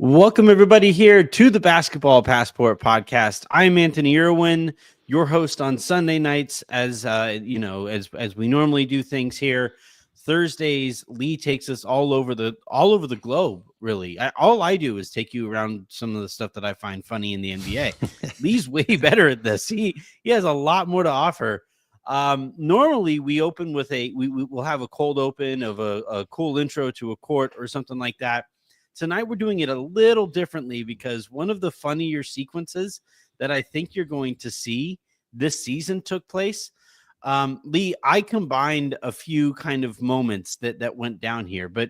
Welcome everybody here to the Basketball Passport podcast. I'm Anthony Irwin, your host on Sunday nights, as as we normally do things here. Thursdays, Leigh takes us all over the globe. Really, all I do is take you around some of the stuff that I find funny in the NBA. Leigh's way better at this. He has a lot more to offer. Normally we open with we'll have a cold open of a cool intro to a court or something like that. Tonight, we're doing it a little differently because one of the funnier sequences that I think you're going to see this season took place. Leigh, I combined a few kind of moments that went down here, but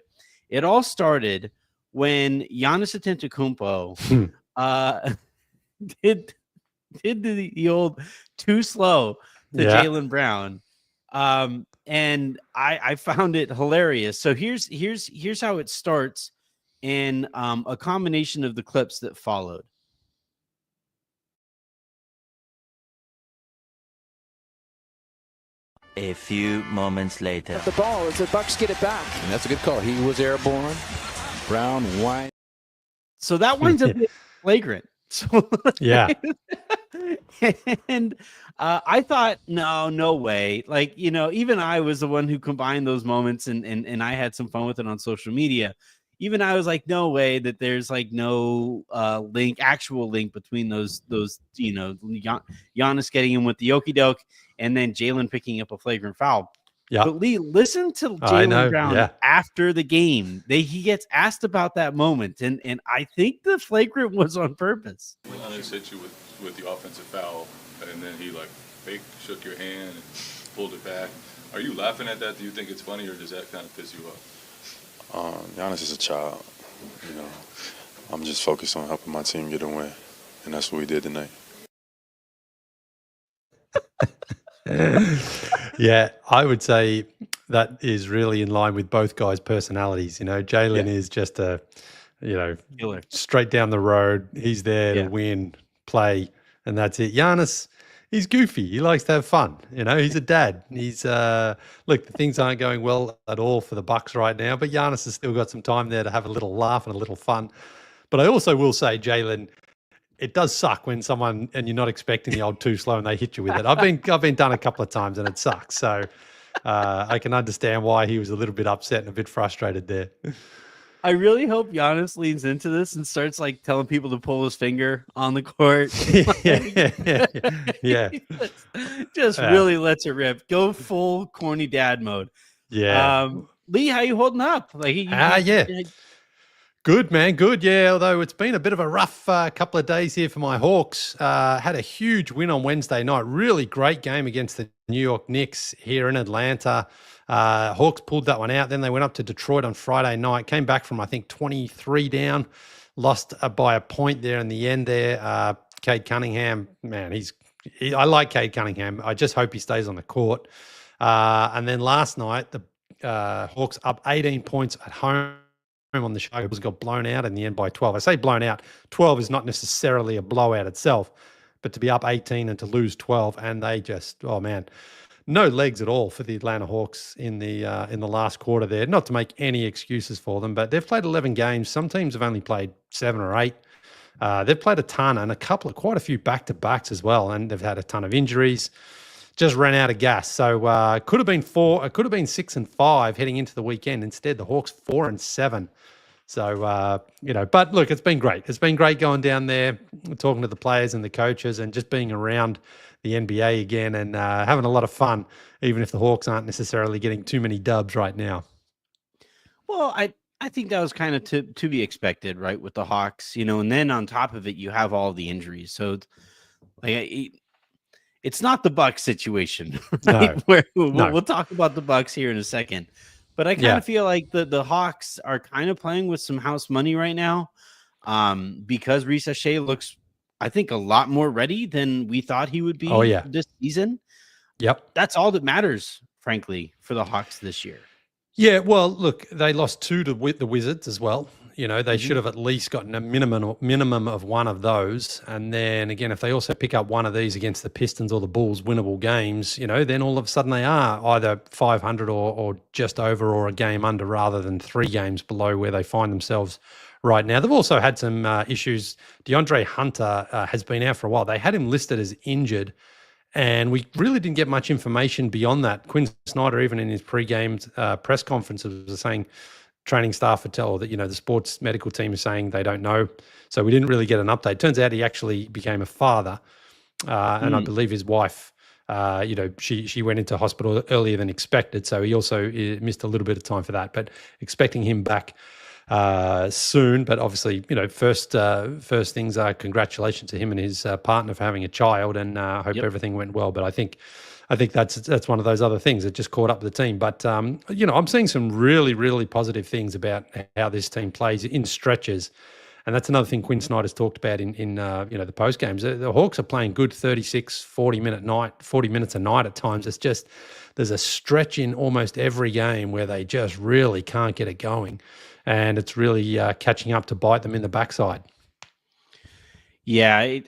it all started when Giannis Antetokounmpo did the old too slow to Jaylen Brown. And I found it hilarious. So here's how it starts. And a combination of the clips that followed. A few moments later. The ball as the Bucks get it back. And that's a good call. He was airborne. Brown, white. So that one's a bit flagrant. So, yeah. And I thought, no way. Like, even I was the one who combined those moments and I had some fun with it on social media. Even I was like, no way that there's like no actual link between those Giannis getting him with the okie doke and then Jaylen picking up a flagrant foul. Yeah. But Leigh, listen to Jaylen Brown after the game. He gets asked about that moment, and I think the flagrant was on purpose. Giannis hit you with the offensive foul, and then he fake shook your hand and pulled it back. Are you laughing at that? Do you think it's funny, or does that kind of piss you off? Giannis is a child. I'm just focused on helping my team get a win, and that's what we did tonight. Yeah, I would say that is really in line with both guys' personalities. Jaylen is just a, killer. Straight down the road. He's there to win, play, and that's it. Giannis, he's goofy. He likes to have fun. He's a dad. He's look, the things aren't going well at all for the Bucks right now, but Giannis has still got some time there to have a little laugh and a little fun. But I also will say, Jaylen, it does suck when someone and you're not expecting the old too slow and they hit you with it. I've been done a couple of times and it sucks. So I can understand why he was a little bit upset and a bit frustrated there. I really hope Giannis leans into this and starts telling people to pull his finger on the court. Yeah. Just really lets it rip. Go full corny dad mode. Yeah. Leigh, how you holding up? Good, man. Good. Yeah. Although it's been a bit of a rough couple of days here for my Hawks. Had a huge win on Wednesday night. Really great game against the New York Knicks here in Atlanta. Hawks pulled that one out. Then they went up to Detroit on Friday night. Came back from, I think, 23 down. Lost by a point there in the end there. Cade Cunningham, man, I like Cade Cunningham. I just hope he stays on the court. And then last night, the Hawks up 18 points at home on the show. Got blown out in the end by 12. I say blown out. 12 is not necessarily a blowout itself, but to be up 18 and to lose 12, and they just, oh man, no legs at all for the Atlanta Hawks in the last quarter there. Not to make any excuses for them, but they've played 11 games. Some teams have only played 7 or 8. They've played a ton and quite a few back-to-backs as well, and they've had a ton of injuries. Just ran out of gas. So could have been 6-5 heading into the weekend. Instead, the Hawks 4-7. So, but look, it's been great. It's been great going down there, talking to the players and the coaches and just being around the NBA again and having a lot of fun, even if the Hawks aren't necessarily getting too many dubs right now. Well, I think that was kind of to be expected, right, with the Hawks, and then on top of it, you have all the injuries. So it's not the Bucks situation, right? No. We'll talk about the Bucks here in a second. But I kind of feel like the Hawks are kind of playing with some house money right now because Reece Shea looks, I think, a lot more ready than we thought he would be this season. Yep. That's all that matters, frankly, for the Hawks this year. Yeah, well, look, they lost 2 to the Wizards as well. They should have at least gotten a minimum of one of those. And then again, if they also pick up one of these against the Pistons or the Bulls, winnable games, then all of a sudden they are either 500 or just over or a game under rather than 3 games below where they find themselves right now. They've also had some issues. DeAndre Hunter has been out for a while. They had him listed as injured, and we really didn't get much information beyond that. Quinn Snyder, even in his pre-game press conferences, was saying training staff would tell that, the sports medical team is saying they don't know. So we didn't really get an update. Turns out he actually became a father, and I believe his wife, she went into hospital earlier than expected. So he also missed a little bit of time for that, but expecting him back soon. But obviously, first things are congratulations to him and his partner for having a child, and hope everything went well. But I think that's one of those other things that just caught up with the team. But I'm seeing some really, really positive things about how this team plays in stretches. And that's another thing Quinn Snyder's talked about in the post games. The Hawks are playing good 36, 40 minutes a night at times. It's just there's a stretch in almost every game where they just really can't get it going, and it's really catching up to bite them in the backside. Yeah,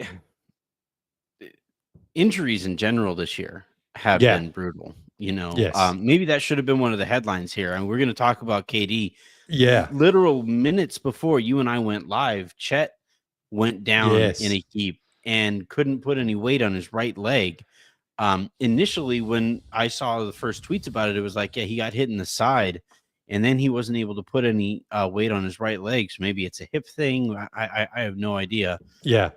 injuries in general this year have been brutal. Yes. Maybe that should have been one of the headlines here, and we're going to talk about KD. Yeah. Literal minutes before you and I went live, Chet went down in a heap and couldn't put any weight on his right leg. Initially, when I saw the first tweets about it, it was like, he got hit in the side, and then he wasn't able to put any weight on his right leg. So maybe it's a hip thing. I have no idea. Yeah.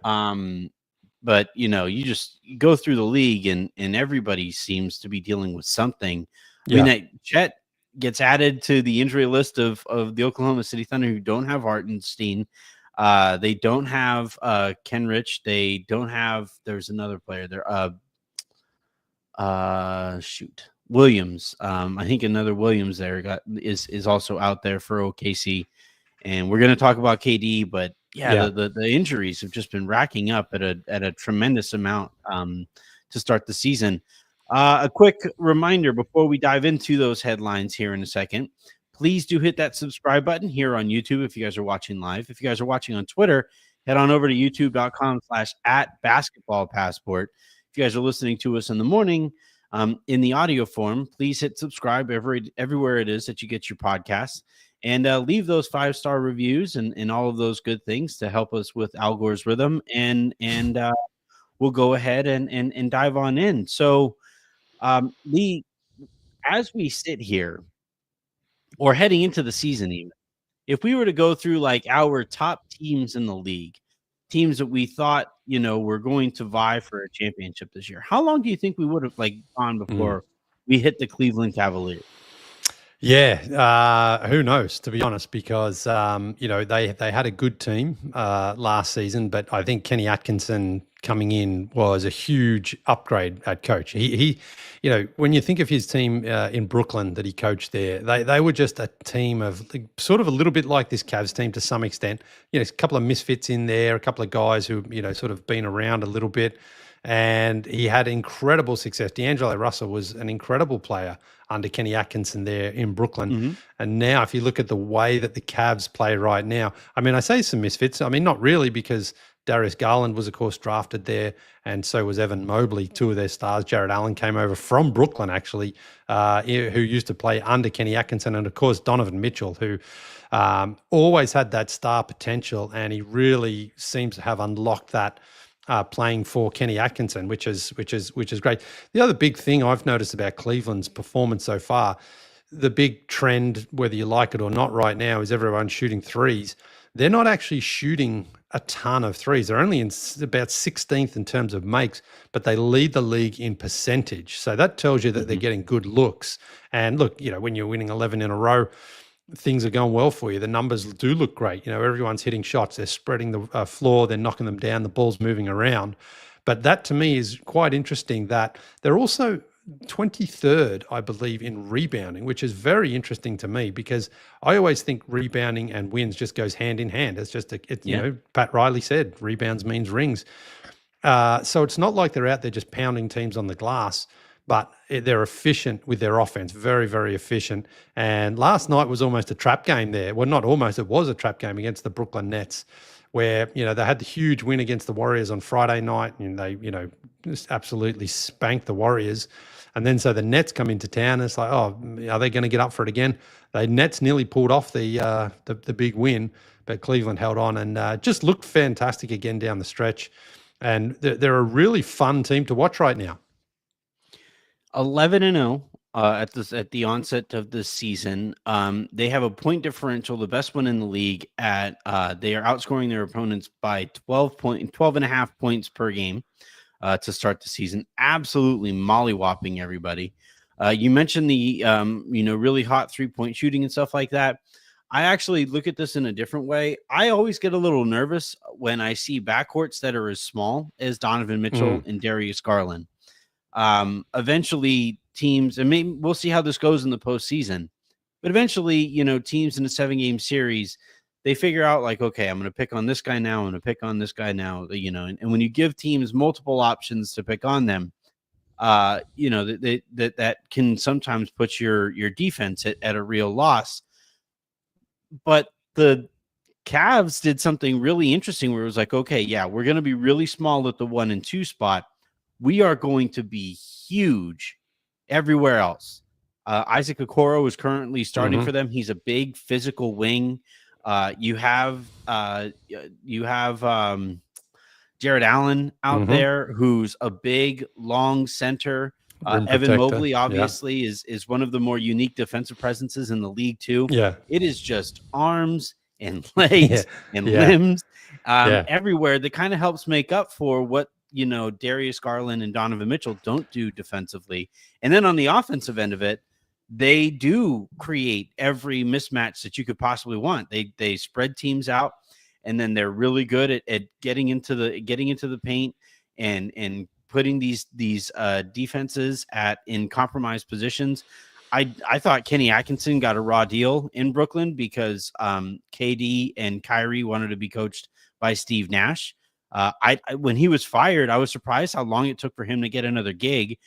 But you just go through the league, and everybody seems to be dealing with something. I mean, Chet gets added to the injury list of the Oklahoma City Thunder, who don't have Hartenstein. They don't have Kenrich. They don't have. There's another player there. Williams. I think another Williams there is also out there for OKC. And we're going to talk about KD, but the injuries have just been racking up at a tremendous amount to start the season. A quick reminder before we dive into those headlines here in a second, please do hit that subscribe button here on YouTube if you guys are watching live. If you guys are watching on Twitter, head on over to youtube.com/@basketballpassport. If you guys are listening to us in the morning in the audio form, please hit subscribe everywhere it is that you get your podcasts, and leave those 5-star reviews and all of those good things to help us with Al Gore's rhythm. And we'll go ahead and dive on in. So, Leigh, as we sit here or heading into the season, even if we were to go through like our top teams in the league, teams that we thought, were going to vie for a championship this year, how long do you think we would have gone before we hit the Cleveland Cavaliers? Yeah, who knows, to be honest, because they had a good team last season, but I think Kenny Atkinson coming in was a huge upgrade at coach. He when you think of his team in Brooklyn that he coached there, they were just a team of sort of a little bit like this Cavs team to some extent. A couple of misfits in there, a couple of guys who sort of been around a little bit. And he had incredible success. D'Angelo Russell was an incredible player under Kenny Atkinson there in Brooklyn. Mm-hmm. And now if you look at the way that the Cavs play right now, I mean, I say some misfits. I mean, not really, because Darius Garland was, of course, drafted there, and so was Evan Mobley, two of their stars. Jared Allen came over from Brooklyn, actually, who used to play under Kenny Atkinson. And, of course, Donovan Mitchell, who always had that star potential, and he really seems to have unlocked that playing for Kenny Atkinson, which is great. The other big thing I've noticed about Cleveland's performance so far, the big trend, whether you like it or not right now, is everyone shooting threes. They're not actually shooting a ton of threes. They're only in about 16th in terms of makes, but they lead the league in percentage. So that tells you that they're getting good looks. And look, when you're winning 11 in a row, things are going well for you. The numbers do look great. Everyone's hitting shots. They're spreading the floor. They're knocking them down. The ball's moving around. But that, to me, is quite interesting that they're also 23rd, I believe, in rebounding, which is very interesting to me, because I always think rebounding and wins just goes hand in hand. It's just, Pat Riley said, rebounds means rings. So it's not like they're out there just pounding teams on the glass, but they're efficient with their offense, very, very efficient. And last night was almost a trap game there. Well, not almost, it was a trap game against the Brooklyn Nets, where, they had the huge win against the Warriors on Friday night, and they, just absolutely spanked the Warriors. And then so the Nets come into town, and it's like, oh, are they going to get up for it again? The Nets nearly pulled off the big win, but Cleveland held on and just looked fantastic again down the stretch. And they're a really fun team to watch right now. 11-0 at the onset of this season. They have a point differential, the best one in the league. They are outscoring their opponents by 12.5 points per game to start the season. Absolutely mollywhopping everybody. You mentioned the really hot 3-point shooting and stuff like that. I actually look at this in a different way. I always get a little nervous when I see backcourts that are as small as Donovan Mitchell and Darius Garland. Eventually teams, and maybe we'll see how this goes in the postseason, but eventually, teams in a 7-game series, they figure out like, okay, I'm going to pick on this guy now. I'm going to pick on this guy now, and when you give teams multiple options to pick on them, that can sometimes put your defense at a real loss. But the Cavs did something really interesting where it was like, okay, yeah, we're going to be really small at the 1 and 2 spot. We are going to be huge everywhere else. Isaac Okoro is currently starting for them. He's a big physical wing. You have Jared Allen out there, who's a big, long center. Evan Mobley, obviously, is one of the more unique defensive presences in the league, too. Yeah. It is just arms and legs and limbs everywhere that kind of helps make up for what, Darius Garland and Donovan Mitchell don't do defensively. And then on the offensive end of it, they do create every mismatch that you could possibly want. They spread teams out, and then they're really good at getting into the paint and putting these defenses in compromised positions. I thought Kenny Atkinson got a raw deal in Brooklyn because KD and Kyrie wanted to be coached by Steve Nash. When he was fired, I was surprised how long it took for him to get another gig.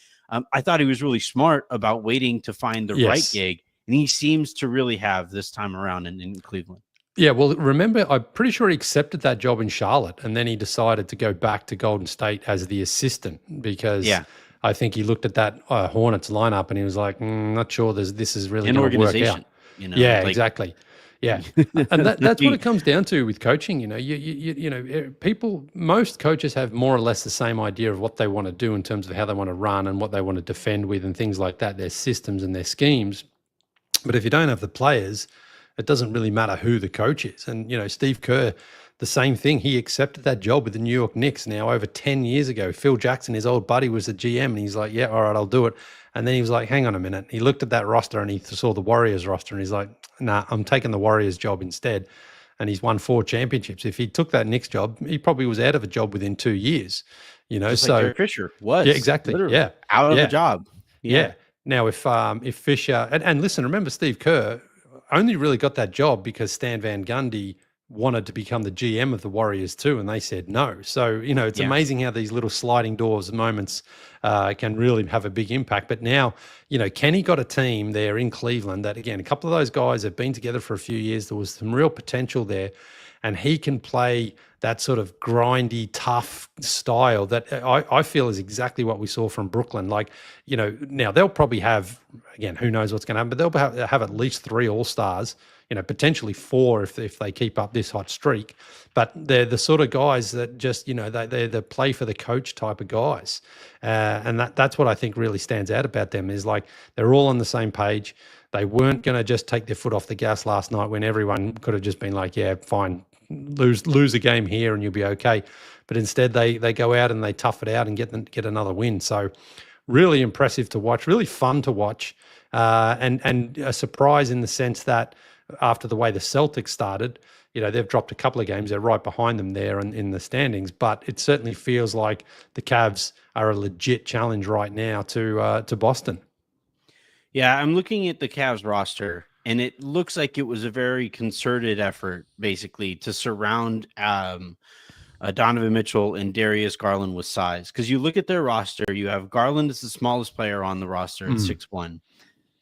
I thought he was really smart about waiting to find the right gig, and he seems to really have this time around in Cleveland. Yeah, well, remember, I'm pretty sure he accepted that job in Charlotte, and then he decided to go back to Golden State as the assistant because I think he looked at that Hornets lineup and he was like, not sure this is really going to work out. Exactly. Yeah, and that's what it comes down to with coaching. Most coaches have more or less the same idea of what they want to do in terms of how they want to run and what they want to defend with and things like that, their systems and their schemes. But if you don't have the players, it doesn't really matter who the coach is. And, Steve Kerr, the same thing. He accepted that job with the New York Knicks now over 10 years ago. Phil Jackson, his old buddy, was the GM, and he's like, yeah, all right, I'll do it. And then he was like, hang on a minute. He looked at that roster and he saw the Warriors roster and he's like, nah, I'm taking the Warriors job instead. And he's won 4 championships. If he took that Knicks job, he probably was out of a job within 2 years. Just like Derek Fisher was. Yeah, exactly. Yeah, out of a job. Yeah. Now, if Fisher and listen, remember Steve Kerr only really got that job because Stan Van Gundy wanted to become the GM of the Warriors too, and they said no. So, it's amazing how these little sliding doors moments can really have a big impact. But now, Kenny got a team there in Cleveland that, again, a couple of those guys have been together for a few years. There was some real potential there, and he can play that sort of grindy, tough style that I feel is exactly what we saw from Brooklyn. Like, now they'll probably have, again, who knows what's going to happen, but they'll have at least 3 All-Stars, potentially 4 if they keep up this hot streak. But they're the sort of guys that just, they're the play for the coach type of guys. And that's what I think really stands out about them is like they're all on the same page. They weren't going to just take their foot off the gas last night when everyone could have just been like, yeah, fine, lose a game here and you'll be okay. But instead they go out and they tough it out and get another win. So really impressive to watch, really fun to watch, and a surprise in the sense that after the way the Celtics started, they've dropped a couple of games. They're right behind them there in the standings, but it certainly feels like the Cavs are a legit challenge right now to Boston. Yeah, I'm looking at the Cavs roster, and it looks like it was a very concerted effort, basically, to surround Donovan Mitchell and Darius Garland with size. Because you look at their roster, you have Garland is the smallest player on the roster at 6'1".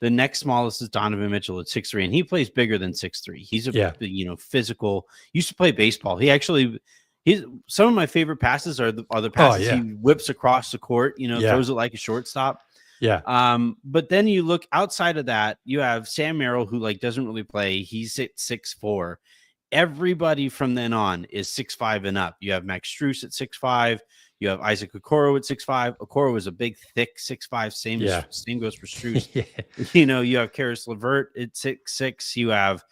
The next smallest is Donovan Mitchell at 6'3", and he plays bigger than 6'3". He's a physical. Used to play baseball. Some of my favorite passes are the passes he whips across the court. Throws it like a shortstop. Yeah. But then you look outside of that, you have Sam Merrill, who doesn't really play. He's at 6'4", everybody from then on is 6'5" and up. You have Max Strus at 6'5". You have Isaac Okoro at 6'5". Okoro was a big, thick 6'5". Same goes for Strus. Yeah. You have Karis LeVert at 6'6". You have,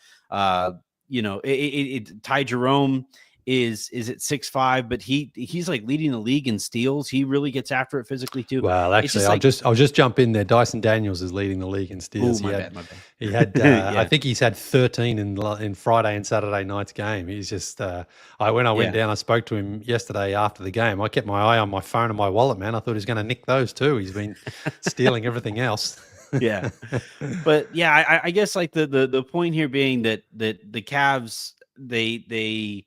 Ty Jerome is at 6'5", but he's like leading the league in steals. He really gets after it physically too. Well, actually, I'll just jump in there. Dyson Daniels is leading the league in steals. My bad. He had Yeah. I think he's had 13 in Friday and Saturday night's game. He's just when I went down, I spoke to him yesterday after the game. I kept my eye on my phone and my wallet, man. I thought he was going to nick those too. He's been stealing everything else. Yeah. But yeah, I guess like the point here being that the Cavs, they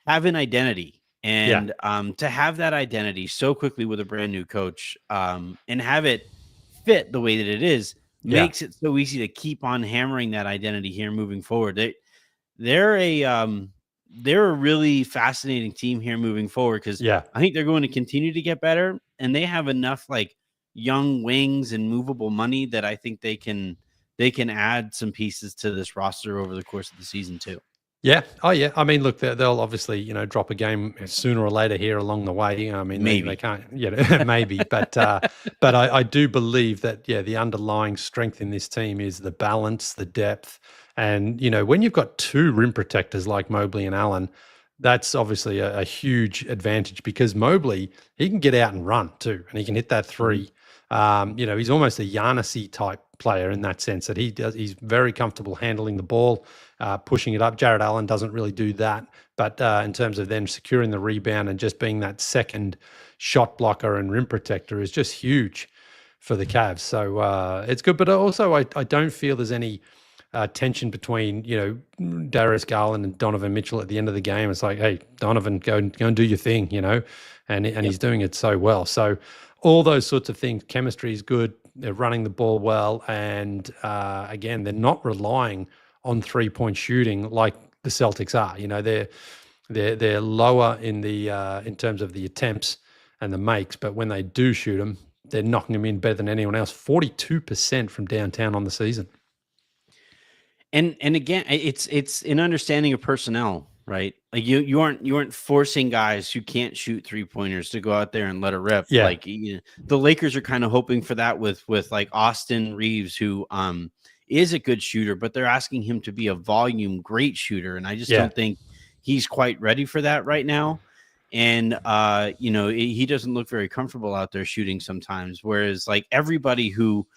have an identity, and to have that identity so quickly with a brand new coach, and have it fit the way that it is, makes it so easy to keep on hammering that identity here moving forward. They're a really fascinating team here moving forward, because I think they're going to continue to get better, and they have enough like young wings and movable money that I think they can add some pieces to this roster over the course of the season too. Yeah. Oh, yeah. I mean, look, they'll obviously, drop a game sooner or later here along the way. I mean, maybe they can't, maybe, but I do believe that, the underlying strength in this team is the balance, the depth. And, when you've got two rim protectors like Mobley and Allen, that's obviously a huge advantage, because Mobley, he can get out and run too, and he can hit that three. He's almost a Giannis-y type player in that sense, that he's very comfortable handling the ball, pushing it up. Jared Allen doesn't really do that, but in terms of then securing the rebound and just being that second shot blocker and rim protector is just huge for the Cavs. So it's good, but also I don't feel there's any tension between Darius Garland and Donovan Mitchell at the end of the game. It's like, hey, Donovan, go and do your thing, and he's doing it so well. So all those sorts of things, chemistry is good. They're running the ball well, and again, they're not relying on 3-point shooting like the Celtics are. They're lower in terms of the attempts and the makes, but when they do shoot them, they're knocking them in better than anyone else. 42% from downtown on the season. And again, it's an understanding of personnel, right? Like you aren't forcing guys who can't shoot 3-pointers to go out there and let it rip. Yeah. Like the Lakers are kind of hoping for that with like Austin Reeves, who is a good shooter, but they're asking him to be a volume great shooter, and I just don't think he's quite ready for that right now. And he doesn't look very comfortable out there shooting sometimes. Whereas like everybody who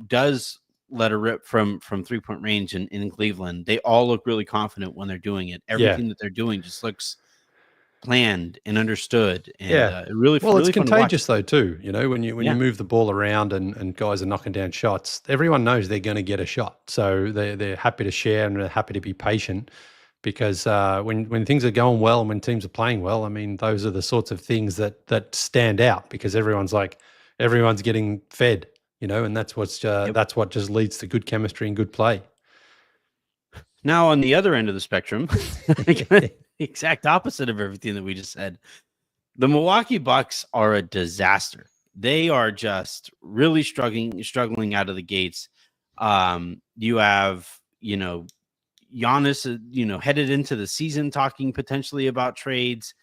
does let a rip from 3-point range in Cleveland, they all look really confident when they're doing it. Everything that they're doing just looks planned and understood. And it's contagious though too. When you move the ball around and guys are knocking down shots, everyone knows they're going to get a shot. So they're happy to share and they're happy to be patient, because when things are going well and when teams are playing well, I mean, those are the sorts of things that stand out, because everyone's getting fed. And that's that's what just leads to good chemistry and good play. Now, on the other end of the spectrum, the exact opposite of everything that we just said, the Bucks are a disaster. They are just really struggling out of the gates. You have, Giannis, headed into the season talking potentially about trades.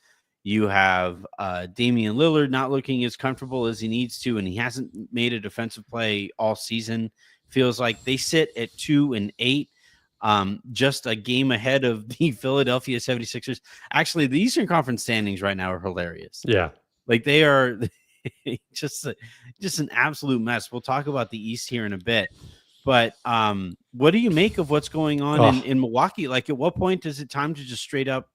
You have Damian Lillard not looking as comfortable as he needs to, and he hasn't made a defensive play all season. Feels like they sit at 2-8, just a game ahead of the Philadelphia 76ers. Actually, the Eastern Conference standings right now are hilarious. Yeah. Like they are just an absolute mess. We'll talk about the East here in a bit. But what do you make of what's going on in Milwaukee? Like, at what point is it time to just straight up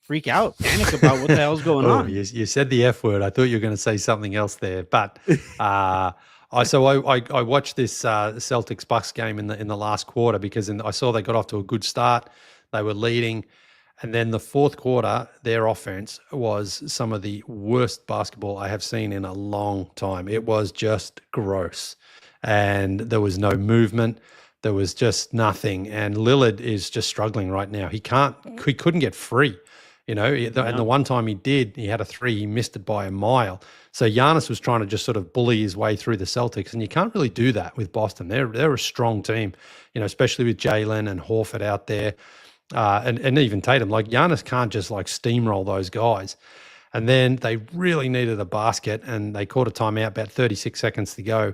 freak out, panic about what the hell's going on? You said the F word. I thought you were going to say something else there. But I watched this Celtics Bucks game in the last quarter, because I saw they got off to a good start. They were leading. And then the fourth quarter, their offense was some of the worst basketball I have seen in a long time. It was just gross. And there was no movement. There was just nothing. And Lillard is just struggling right now. He couldn't get free. And the one time he did, he had a three, he missed it by a mile. So Giannis was trying to just sort of bully his way through the Celtics, and you can't really do that with Boston. They're a strong team, especially with Jalen and Horford out there. and even Tatum. Like Giannis can't just like steamroll those guys. And then they really needed a basket, and they called a timeout about 36 seconds to go.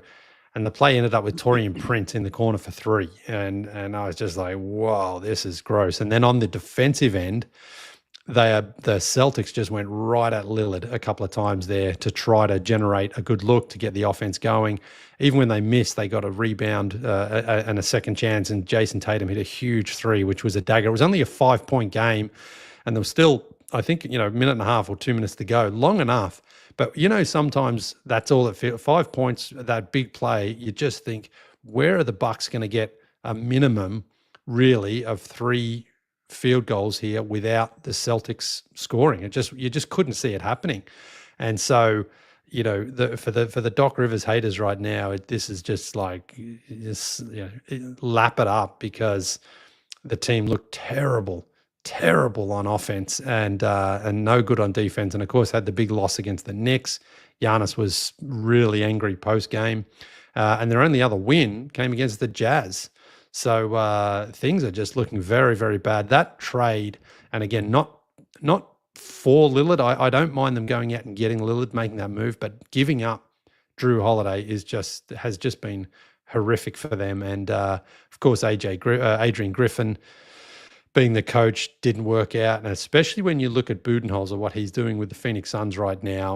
And the play ended up with Taurean Prince in the corner for 3. And I was just like, whoa, this is gross. And then on the defensive end, the Celtics just went right at Lillard a couple of times there to try to generate a good look to get the offense going. Even when they missed, they got a rebound and a second chance, and Jason Tatum hit a huge 3, which was a dagger. It was only a 5-point game, and there was still, I think, a minute and a half or 2 minutes to go, long enough. But, sometimes that's all it feels. 5 points, that big play, you just think, where are the Bucks going to get a minimum, really, of 3 field goals here without the Celtics scoring? You just couldn't see it happening. And so, for the Doc Rivers haters right now, this is just like, lap it up, because the team looked terrible on offense and no good on defense. And of course, had the big loss against the Knicks. Giannis was really angry post game, and their only other win came against the Jazz. So things are just looking very, very bad. That trade, and again, not for Lillard. I don't mind them going out and getting Lillard, making that move, but giving up Drew Holiday has just been horrific for them. And of course, Adrian Griffin being the coach didn't work out, and especially when you look at Budenholzer, what he's doing with the Phoenix Suns right now.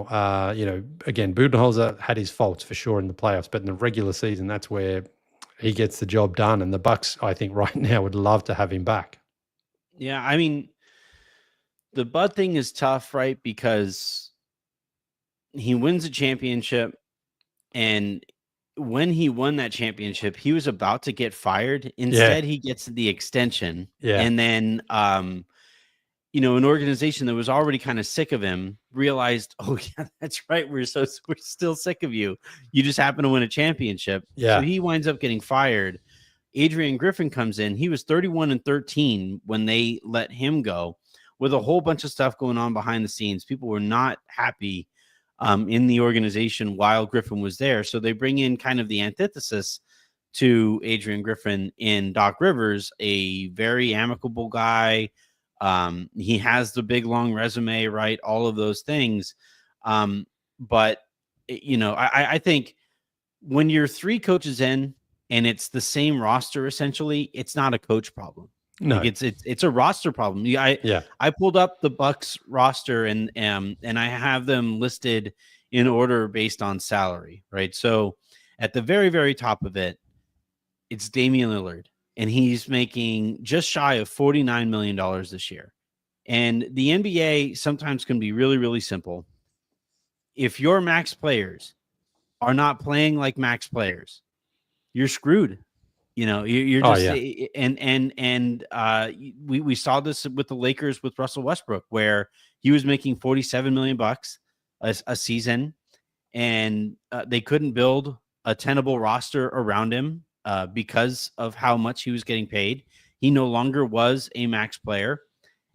Again, Budenholzer had his faults for sure in the playoffs, but in the regular season, that's where he gets the job done. And the Bucks, I think, right now would love to have him back. Yeah, I mean, the Bud thing is tough, right? Because he wins a championship, and when he won that championship, he was about to get fired. Instead, he gets the extension. Yeah. And then, an organization that was already kind of sick of him realized, oh yeah, that's right. We're still sick of you. You just happen to win a championship. Yeah. So he winds up getting fired. Adrian Griffin comes in. He was 31-13 when they let him go, with a whole bunch of stuff going on behind the scenes. People were not happy in the organization while Griffin was there. So they bring in kind of the antithesis to Adrian Griffin in Doc Rivers, a very amicable guy. He has the big, long resume, right? All of those things. But, I think when you're 3 coaches in and it's the same roster, essentially, it's not a coach problem. No, like it's a roster problem. I pulled up the Bucks roster and I have them listed in order based on salary, right? So at the very, very top of it, it's Damian Lillard, and he's making just shy of $49 million this year. And the NBA sometimes can be really, really simple. If your max players are not playing like max players, you're screwed. You're just we saw this with the Lakers with Russell Westbrook, where he was making $47 million a season, and they couldn't build a tenable roster around him because of how much he was getting paid. He no longer was a max player,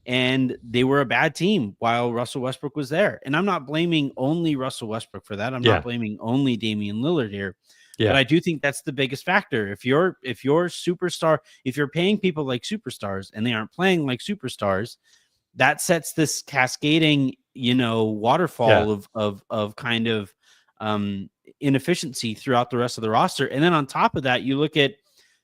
and they were a bad team while Russell Westbrook was there. And I'm not blaming only Russell Westbrook for that. I'm not blaming only Damian Lillard here. Yeah. But I do think that's the biggest factor. If you're superstar, if you're paying people like superstars and they aren't playing like superstars, that sets this cascading, waterfall of kind of inefficiency throughout the rest of the roster. And then on top of that, you look at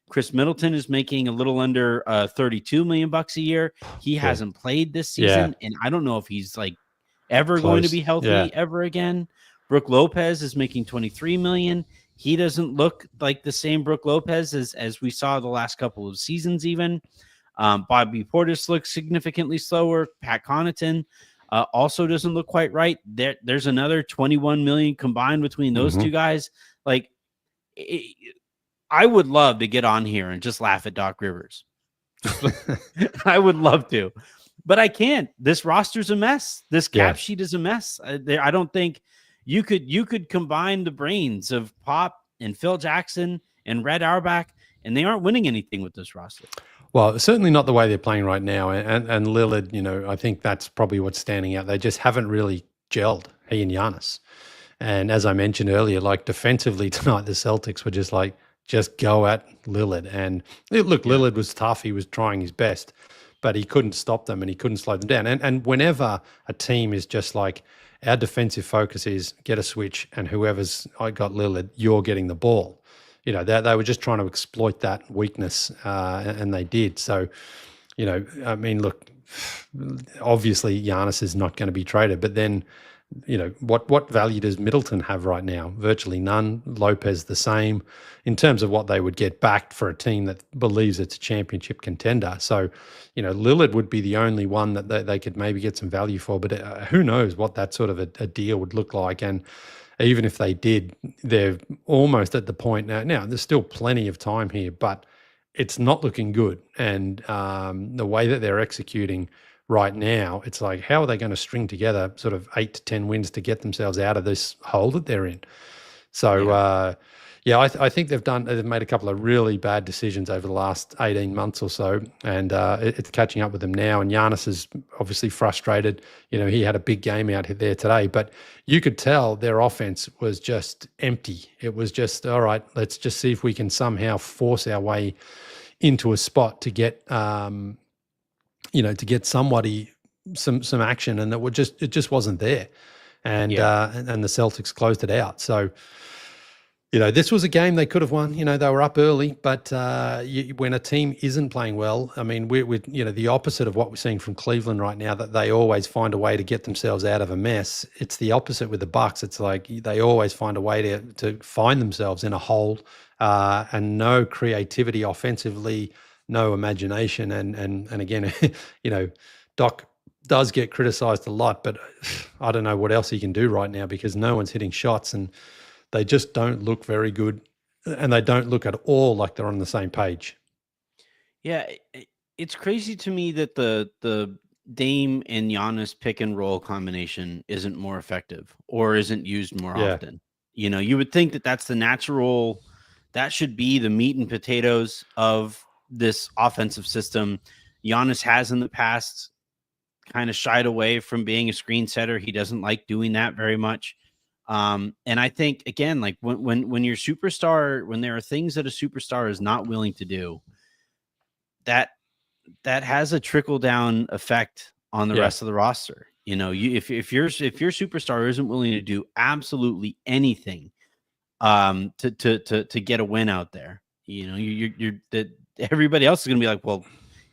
Chris Middleton is making a little under $32 million a year. He hasn't played this season, and I don't know if he's like ever going to be healthy ever again. Brook Lopez is making $23 million. He doesn't look like the same Brook Lopez as we saw the last couple of seasons even. Bobby Portis looks significantly slower. Pat Connaughton also doesn't look quite right. There's another $21 million combined between those two guys. Like, I would love to get on here and just laugh at Doc Rivers. I would love to, but I can't. This roster's a mess. This cap sheet is a mess. I don't think you could combine the brains of Pop and Phil Jackson and Red Auerbach, and they aren't winning anything with this roster. Well, certainly not the way they're playing right now. And Lillard, I think that's probably what's standing out. They just haven't really gelled, he and Giannis. And as I mentioned earlier, like defensively tonight, the Celtics were just go at Lillard. And look, Lillard was tough. He was trying his best. but he couldn't stop them and he couldn't slow them down. And whenever a team is just like, our defensive focus is get a switch, and whoever's I got Lillard, you're getting the ball. You know, they were just trying to exploit that weakness, and they did. So, you know, I mean, look, obviously Giannis is not going to be traded, but then, you know, what value does Middleton have right now? Virtually none. Lopez the same, in terms of what they would get back for a team that believes it's a championship contender. So, you know, Lillard would be the only one that they could maybe get some value for, but who knows what that sort of a deal would look like. And even if they did, they're almost at the point now there's still plenty of time here, but it's not looking good. And the way that they're executing right now, it's like, how are they going to string together sort of 8 to 10 wins to get themselves out of this hole that they're in? So, I think they've made a couple of really bad decisions over the last 18 months or so, and it's catching up with them now. And Giannis is obviously frustrated. You know, he had a big game out there today, but you could tell their offense was just empty. It was just, all right, let's just see if we can somehow force our way into a spot to get, to get somebody some action, and it just wasn't there. And and the Celtics closed it out. So, you know, this was a game they could have won. You know, they were up early, but when a team isn't playing well, I mean, we're you know, the opposite of what we're seeing from Cleveland right now, that they always find a way to get themselves out of a mess. It's the opposite with the Bucks. It's like they always find a way to find themselves in a hole, and no creativity offensively, no imagination, and again, you know, Doc does get criticized a lot, but I don't know what else he can do right now, because no one's hitting shots and they just don't look very good, and they don't look at all like they're on the same page. Yeah, it's crazy to me that the Dame and Giannis pick and roll combination isn't more effective or isn't used more often. You know, you would think that that's the natural, that should be the meat and potatoes of this offensive system. Giannis has in the past kind of shied away from being a screen setter. He doesn't like doing that very much. And I think, again, like when your superstar, when there are things that a superstar is not willing to do, that has a trickle down effect on the rest of the roster. You know, if your superstar isn't willing to do absolutely anything, to get a win out there, you know, you're that everybody else is going to be like, well,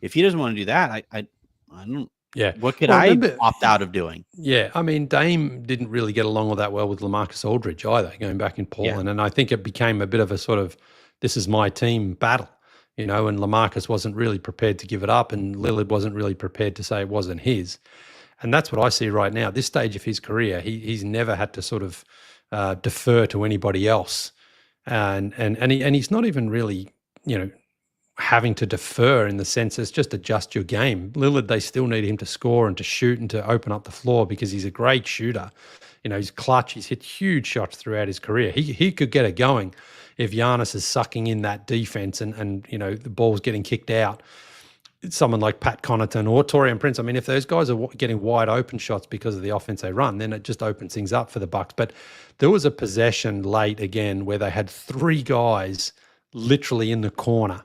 if he doesn't want to do that, I don't. Yeah. What could I opt out of doing? Yeah. I mean, Dame didn't really get along all that well with LaMarcus Aldridge either, going back in Portland. Yeah. And I think it became a bit of a sort of, this is my team battle, you know, and LaMarcus wasn't really prepared to give it up, and Lillard wasn't really prepared to say it wasn't his. And that's what I see right now. This stage of his career, he's never had to sort of defer to anybody else. And he's not even really, you know, having to defer in the sense it's just adjust your game. Lillard, they still need him to score and to shoot and to open up the floor, because he's a great shooter. You know, he's clutch. He's hit huge shots throughout his career. He could get it going if Giannis is sucking in that defense and you know, the ball's getting kicked out. Someone like Pat Connaughton or Taurean Prince. I mean, if those guys are getting wide open shots because of the offense they run, then it just opens things up for the Bucks. But there was a possession late again where they had 3 guys literally in the corner.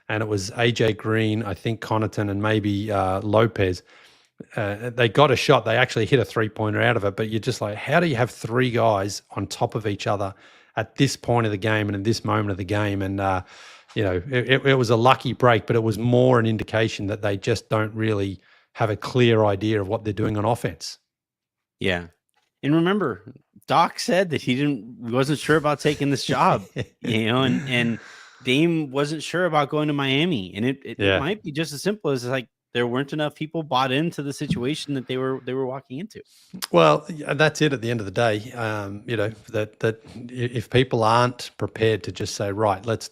And it was AJ Green, I think Connaughton, and maybe Lopez. They got a shot. They actually hit a 3-pointer out of it. But you're just like, how do you have 3 guys on top of each other at this point of the game and in this moment of the game? And, you know, it was a lucky break, but it was more an indication that they just don't really have a clear idea of what they're doing on offense. Yeah. And remember, Doc said that he wasn't sure about taking this job, you know, and Dame wasn't sure about going to Miami, and it might be just as simple as like there weren't enough people bought into the situation that they were walking into. Well, that's it at the end of the day. You know, that if people aren't prepared to just say, right, let's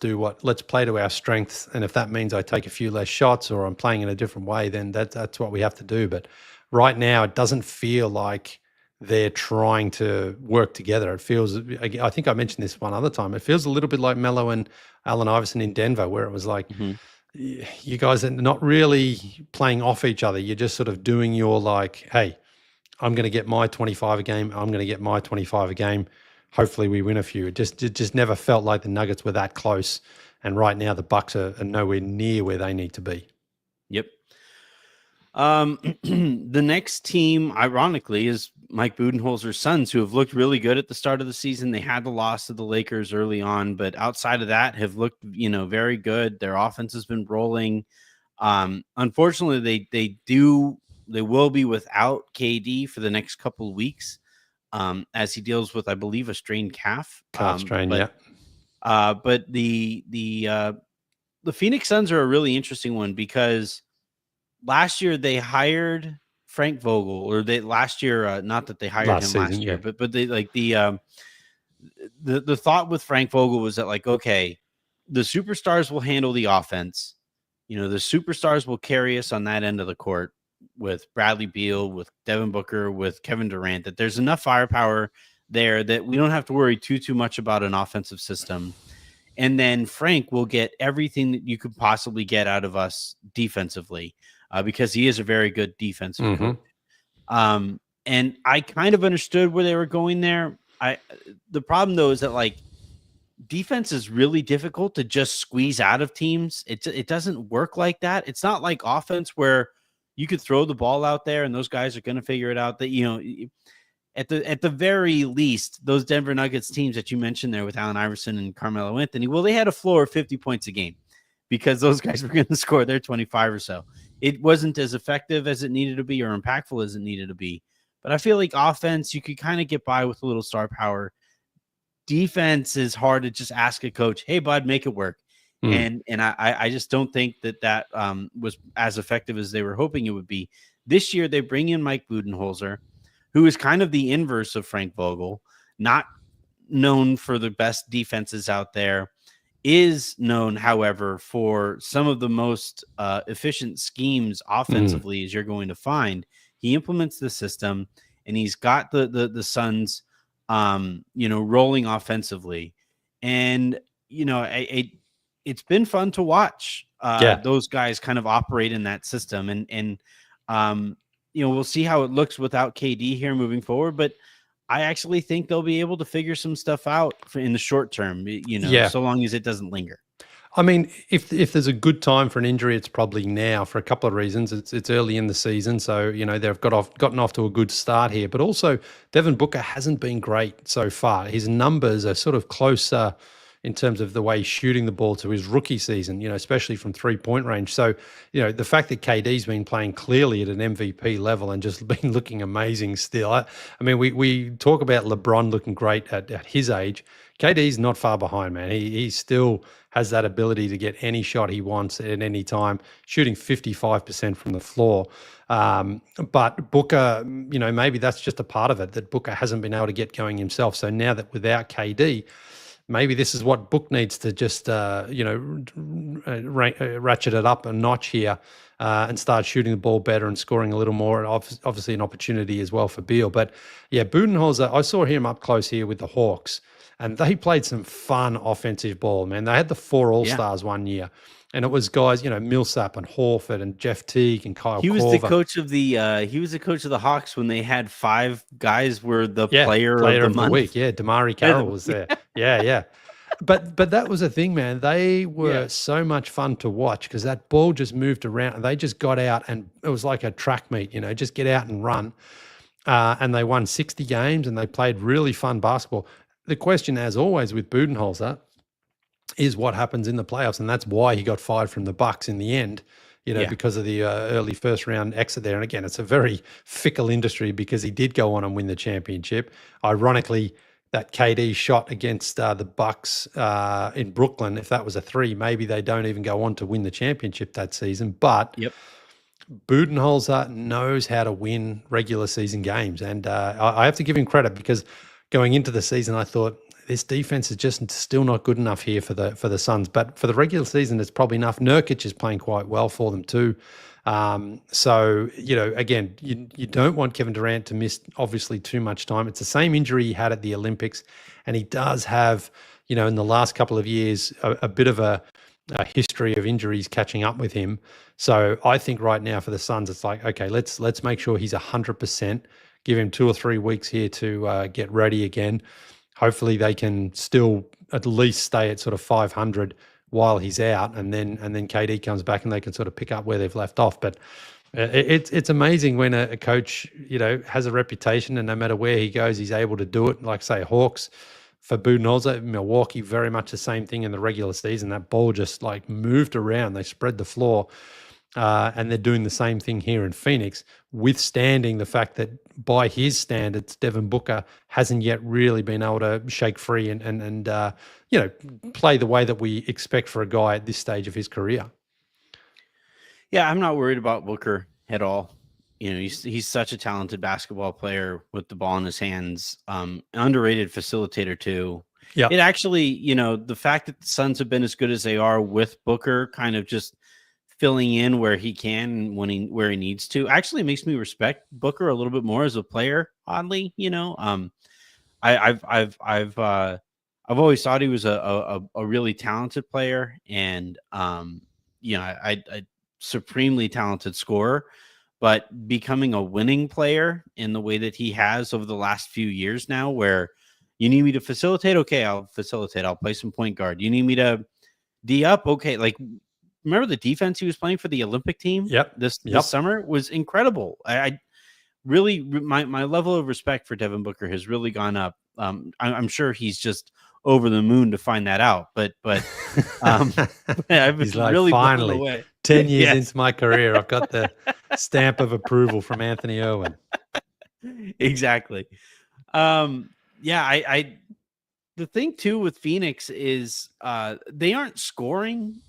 play to our strengths, and if that means I take a few less shots or I'm playing in a different way, then that's what we have to do. But right now, it doesn't feel like they're trying to work together. It feels, I think I mentioned this one other time, it feels a little bit like Melo and Allen Iverson in Denver, where it was like, you guys are not really playing off each other. You're just sort of doing your like, hey, I'm going to get my 25 a game. I'm going to get my 25 a game. Hopefully we win a few. It just never felt like the Nuggets were that close. And right now the Bucks are nowhere near where they need to be. Yep. The next team, ironically, is Mike Budenholzer's Suns, who have looked really good at the start of the season. They had the loss to the Lakers early on, but outside of that, have looked, very good. Their offense has been rolling. Unfortunately, they will be without KD for the next couple of weeks, as he deals with, I believe, a strained calf. Calf strain, yeah. But the Phoenix Suns are a really interesting one because last year they hired Frank Vogel, or last year, not that they hired him last year, yeah. but they the thought with Frank Vogel was that, like, okay, the superstars will handle the offense. The superstars will carry us on that end of the court with Bradley Beal, with Devin Booker, with Kevin Durant, that there's enough firepower there that we don't have to worry too much about an offensive system. And then Frank will get everything that you could possibly get out of us defensively, because he is a very good defensive coach. And I kind of understood where they were going there. The problem, though, is that, like, defense is really difficult to just squeeze out of teams. It doesn't work like that. It's not like offense where you could throw the ball out there and those guys are going to figure it out. That, at the very least, those Denver Nuggets teams that you mentioned there with Allen Iverson and Carmelo Anthony, well, they had a floor of 50 points a game because those guys were going to score their 25 or so. It wasn't as effective as it needed to be or impactful as it needed to be. But I feel like offense, you could kind of get by with a little star power. Defense is hard to just ask a coach, hey, bud, make it work. And I just don't think that was as effective as they were hoping it would be. This year, they bring in Mike Budenholzer, who is kind of the inverse of Frank Vogel, not known for the best defenses out there, is known, however, for some of the most efficient schemes offensively as you're going to find. He implements the system, and he's got the Suns, rolling offensively. And, it's been fun to watch those guys kind of operate in that system. And we'll see how it looks without KD here moving forward. But I actually think they'll be able to figure some stuff out in the short term, so long as it doesn't linger. I mean, if there's a good time for an injury, it's probably now for a couple of reasons. It's early in the season, so they've gotten off to a good start here. But also, Devin Booker hasn't been great so far. His numbers are sort of closer in terms of the way he's shooting the ball to his rookie season, especially from 3-point range. So, the fact that KD's been playing clearly at an MVP level and just been looking amazing still. I mean, we talk about LeBron looking great at his age. KD's not far behind, man. He still has that ability to get any shot he wants at any time, shooting 55% from the floor. But Booker, maybe that's just a part of it, that Booker hasn't been able to get going himself. So now that without KD, maybe this is what Book needs to just, ratchet it up a notch here and start shooting the ball better and scoring a little more. Obviously an opportunity as well for Beal. But yeah, Budenholzer, I saw him up close here with the Hawks, and they played some fun offensive ball, man. They had the 4 All-Stars one year. And it was guys, Millsap and Horford and Jeff Teague and Kyle Korver. He was the coach of the Hawks when they had 5 guys were the player of the week. Yeah, Damari Carroll was there. Yeah. But that was the thing, man. They were so much fun to watch because that ball just moved around and they just got out, and it was like a track meet, just get out and run. And they won 60 games and they played really fun basketball. The question, as always, with Budenholzer is what happens in the playoffs, and that's why he got fired from the Bucks in the end, because of the early first round exit there. And again, it's a very fickle industry because he did go on and win the championship. Ironically, that KD shot against the Bucks in Brooklyn, if that was a 3, maybe they don't even go on to win the championship that season. But Budenholzer knows how to win regular season games, and I have to give him credit because going into the season, I thought, this defense is just still not good enough here for the Suns. But for the regular season, it's probably enough. Nurkic is playing quite well for them too. So, again, you don't want Kevin Durant to miss, obviously, too much time. It's the same injury he had at the Olympics. And he does have, in the last couple of years, a bit of a history of injuries catching up with him. So I think right now for the Suns, it's like, okay, let's make sure he's 100%. Give him 2 or 3 weeks here to get ready again. Hopefully they can still at least stay at sort of 500 while he's out, and then KD comes back and they can sort of pick up where they've left off. But It's amazing when a coach, has a reputation, and no matter where he goes, he's able to do it. Like, say, Hawks for Budenholzer, Milwaukee, very much the same thing in the regular season. That ball just like moved around. They spread the floor, and they're doing the same thing here in Phoenix, withstanding the fact that by his standards, Devin Booker hasn't yet really been able to shake free and play the way that we expect for a guy at this stage of his career. Yeah, I'm not worried about Booker at all. He's such a talented basketball player with the ball in his hands. Underrated facilitator too. Yeah. It actually, the fact that the Suns have been as good as they are with Booker, kind of just filling in where he can where he needs to, actually makes me respect Booker a little bit more as a player. Oddly, I've always thought he was a really talented player, and I supremely talented scorer, but becoming a winning player in the way that he has over the last few years now, where you need me to facilitate, okay, I'll facilitate, I'll play some point guard. You need me to D up, okay. Like, remember the defense he was playing for the Olympic team? Yep. This summer was incredible. I really, my level of respect for Devin Booker has really gone up. I'm sure he's just over the moon to find that out, but I've He's like, really finally 10 years into my career, I've got the stamp of approval from Anthony Irwin. Exactly. I the thing too with Phoenix is they aren't scoring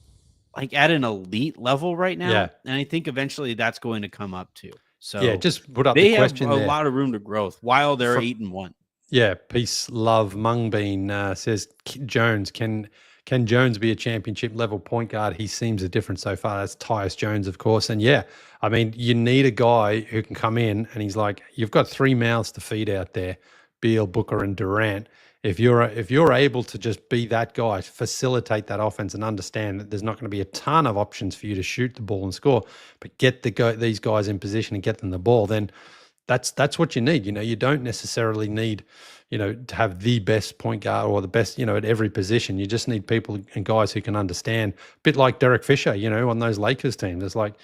like at an elite level right now. Yeah. And I think eventually that's going to come up too. So yeah, just put up they the question have a there. lot of room to growth while they're 8-1. Yeah, peace, love. Mungbean says Jones can Jones be a championship level point guard? He seems a difference so far. That's Tyus Jones, of course. And yeah, I mean, you need a guy who can come in and he's like, you've got 3 mouths to feed out there, Beal, Booker, and Durant. If you're able to just be that guy, facilitate that offense, and understand that there's not going to be a ton of options for you to shoot the ball and score, but get these guys in position and get them the ball, then that's what you need. You don't necessarily need, to have the best point guard or the best, at every position. You just need people and guys who can understand. A bit like Derek Fisher, on those Lakers teams. It's like,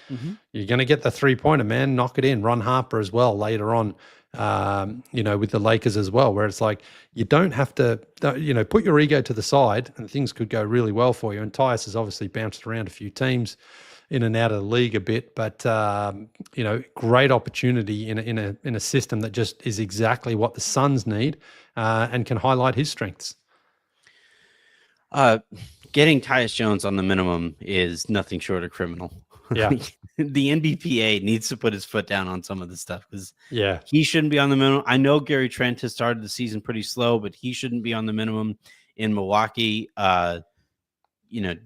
you're going to get the 3-pointer, man, knock it in. Ron Harper as well later on, with the Lakers as well, where it's like, you don't have to, put your ego to the side and things could go really well for you. And Tyus has obviously bounced around a few teams in and out of the league a bit, but great opportunity in a system that just is exactly what the Suns need, and can highlight his strengths. Getting Tyus Jones on the minimum is nothing short of criminal. Yeah. The NBPA needs to put his foot down on some of this stuff, because yeah, he shouldn't be on the minimum. I know Gary Trent has started the season pretty slow, but he shouldn't be on the minimum in Milwaukee.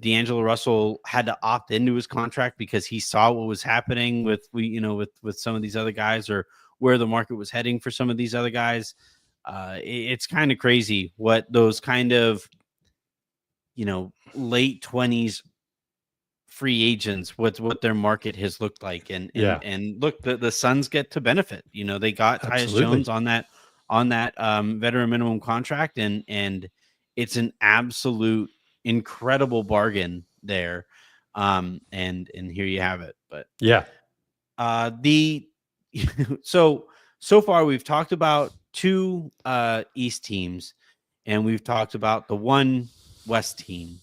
D'Angelo Russell had to opt into his contract because he saw what was happening with some of these other guys, or where the market was heading for some of these other guys. It's kind of crazy what those kind of, late 20s free agents, what their market has looked like. And look, the Suns get to benefit. They got Tyus Jones on that veteran minimum contract, and it's an absolute incredible bargain there. And here you have it. But yeah, so far we've talked about 2 East teams, and we've talked about the 1 West team.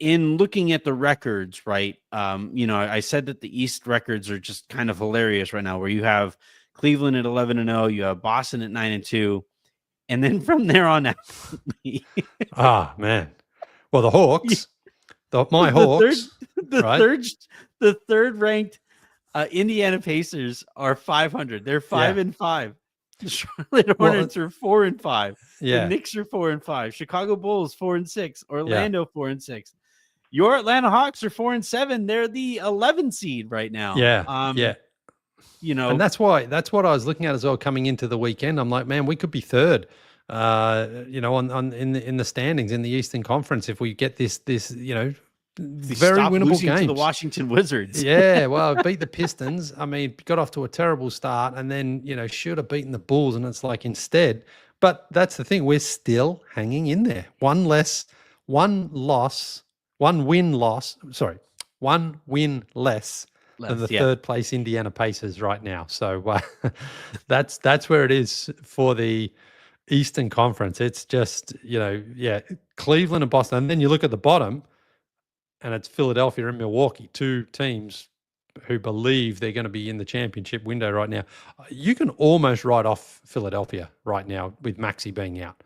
In looking at the records, right? I said that the East records are just kind of hilarious right now, where you have Cleveland at 11-0, you have Boston at 9-2, and then from there on out, man. Well, the Hawks, my Hawks, the third ranked Indiana Pacers are 500. They're 5-5. The Charlotte Hornets are 4-5. Yeah. The Knicks are 4-5. Chicago Bulls 4-6. Orlando 4-6. Your Atlanta Hawks are 4-7. They're the 11 seed right now. Yeah. And that's what I was looking at as well coming into the weekend. I'm like, man, we could be third, in the standings in the Eastern Conference if we get this very winnable games to the Washington Wizards. Yeah, well, beat the Pistons. I mean, got off to a terrible start, and then should have beaten the Bulls, and it's like instead. But that's the thing, we're still hanging in there. One win less and the yeah. third place Indiana Pacers right now. So that's where it is for the Eastern Conference. It's just, Cleveland and Boston. And then you look at the bottom and it's Philadelphia and Milwaukee, two teams who believe they're going to be in the championship window right now. You can almost write off Philadelphia right now with Maxey being out.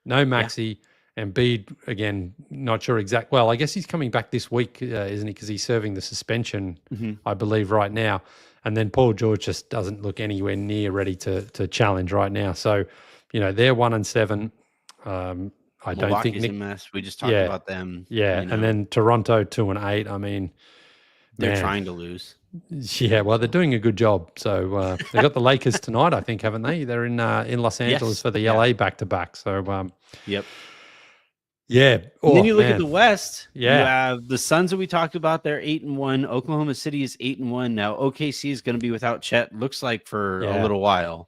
No Maxey. And Embiid, again, not sure exact. Well, I guess he's coming back this week, isn't he? Because he's serving the suspension, I believe, right now. And then Paul George just doesn't look anywhere near ready to challenge right now. So, they're 1-7. I don't think Milwaukee's a mess. We just talked about them. Yeah, and then Toronto 2-8. I mean, they're trying to lose. Yeah, well, they're doing a good job. So they got the Lakers tonight, I think, haven't they? They're in Los Angeles for the LA back-to-back. So, yep. Yeah. And then you look at the West. Yeah. You have the Suns that we talked about. They're 8-1. Oklahoma City is 8-1. Now OKC is going to be without Chet. Looks like for a little while.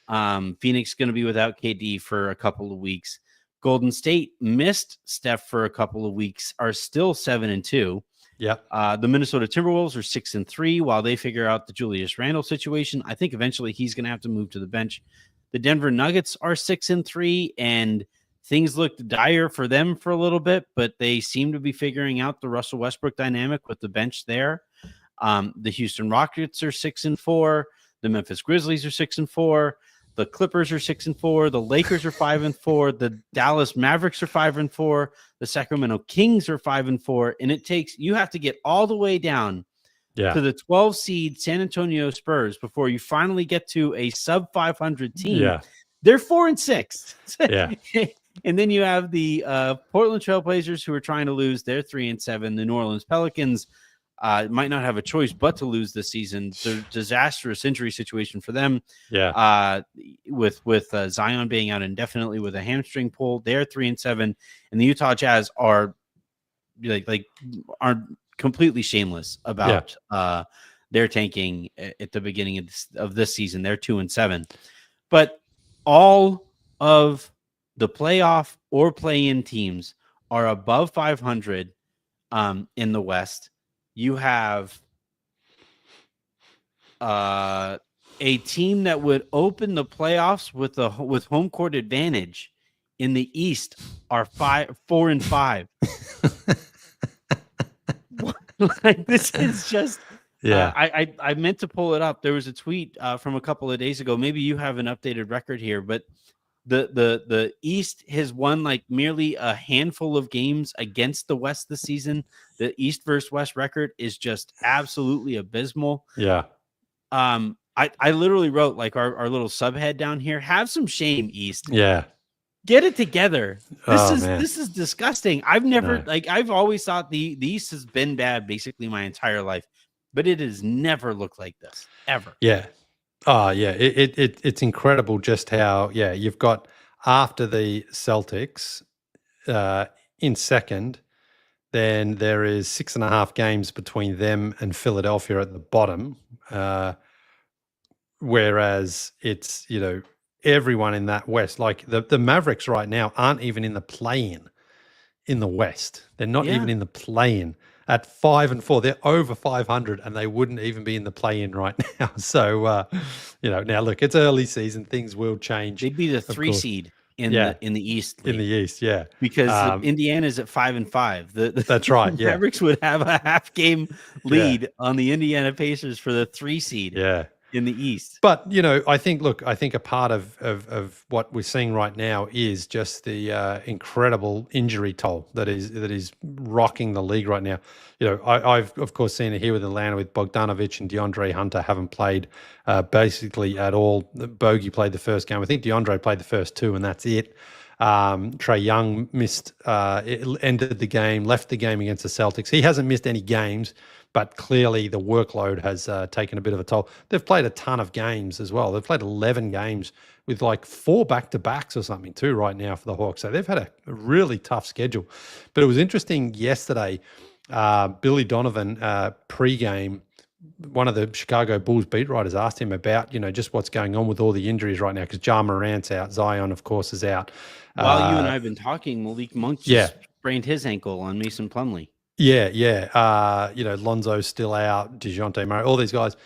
Phoenix is going to be without KD for a couple of weeks. Golden State missed Steph for a couple of weeks. Are still 7-2. Yep. The Minnesota Timberwolves are 6-3 while they figure out the Julius Randle situation. I think eventually he's going to have to move to the bench. The Denver Nuggets are 6-3 and things looked dire for them for a little bit, but they seem to be figuring out the Russell Westbrook dynamic with the bench there. The Houston Rockets are 6-4. The Memphis Grizzlies are 6-4. The Clippers are 6-4. The Lakers are 5-4. The Dallas Mavericks are 5-4. The Sacramento Kings are 5-4. And you have to get all the way down to the 12 seed San Antonio Spurs before you finally get to a sub 500 team. Yeah. They're 4-6. Yeah. And then you have the Portland Trailblazers who are trying to lose. They're 3-7. The New Orleans Pelicans might not have a choice but to lose this season. It's a disastrous injury situation for them. Yeah. With Zion being out indefinitely with a hamstring pull, they're 3-7. And the Utah Jazz are aren't completely shameless about their tanking at the beginning of this season. They're 2-7. But all of the playoff or play-in teams are above 500 in the West. You have a team that would open the playoffs with home court advantage in the East are 4-5. Like, this is just I meant to pull it up. There was a tweet from a couple of days ago. Maybe you have an updated record here, but the East has won like merely a handful of games against the West this season. The East versus West record is just absolutely abysmal. Yeah. I literally wrote like our little subhead down here. Have some shame, East. Yeah. Get it together. This is disgusting. I've always thought the East has been bad basically my entire life, but it has never looked like this ever. Yeah. Oh, yeah. It's incredible just how, you've got after the Celtics in second, then there is 6.5 games between them and Philadelphia at the bottom. Whereas it's, everyone in that West, like the Mavericks right now aren't even in the play-in in the West. They're not even in the play-in. At 5-4, they're over 500, and they wouldn't even be in the play-in right now. So, now look, it's early season; things will change. They'd be the 3 seed in the East. In the East, yeah, because Indiana's at 5-5. That's right. The Mavericks would have a half game lead on the Indiana Pacers for the 3 seed. Yeah. In the East. But, I think a part of what we're seeing right now is just the incredible injury toll that is rocking the league right now. I've, of course, seen it here with Atlanta with Bogdanovic and DeAndre Hunter haven't played basically at all. Bogey played the first game. I think DeAndre played the first 2, and that's it. Trae Young missed, ended the game, left the game against the Celtics. He hasn't missed any games, but clearly the workload has taken a bit of a toll. They've played a ton of games as well. They've played 11 games with like 4 back-to-backs or something too right now for the Hawks. So they've had a really tough schedule. But it was interesting yesterday, Billy Donovan pre-game, one of the Chicago Bulls beat writers asked him about, just what's going on with all the injuries right now because Ja Morant's out. Zion, of course, is out. While you and I have been talking, Malik Monk just sprained his ankle on Mason Plumlee. Yeah. Lonzo's still out, DeJounte Murray, all these guys.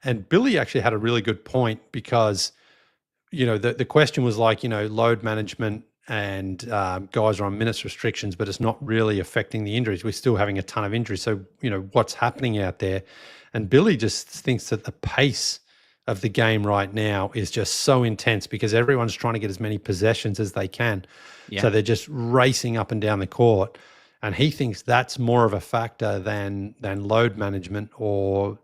And Billy actually had a really good point because, the question was like, load management and guys are on minutes restrictions, but it's not really affecting the injuries. We're still having a ton of injuries. So, what's happening out there? And Billy just thinks that the pace of the game right now is just so intense because everyone's trying to get as many possessions as they can. Yeah. So they're just racing up and down the court. And he thinks that's more of a factor than load management or,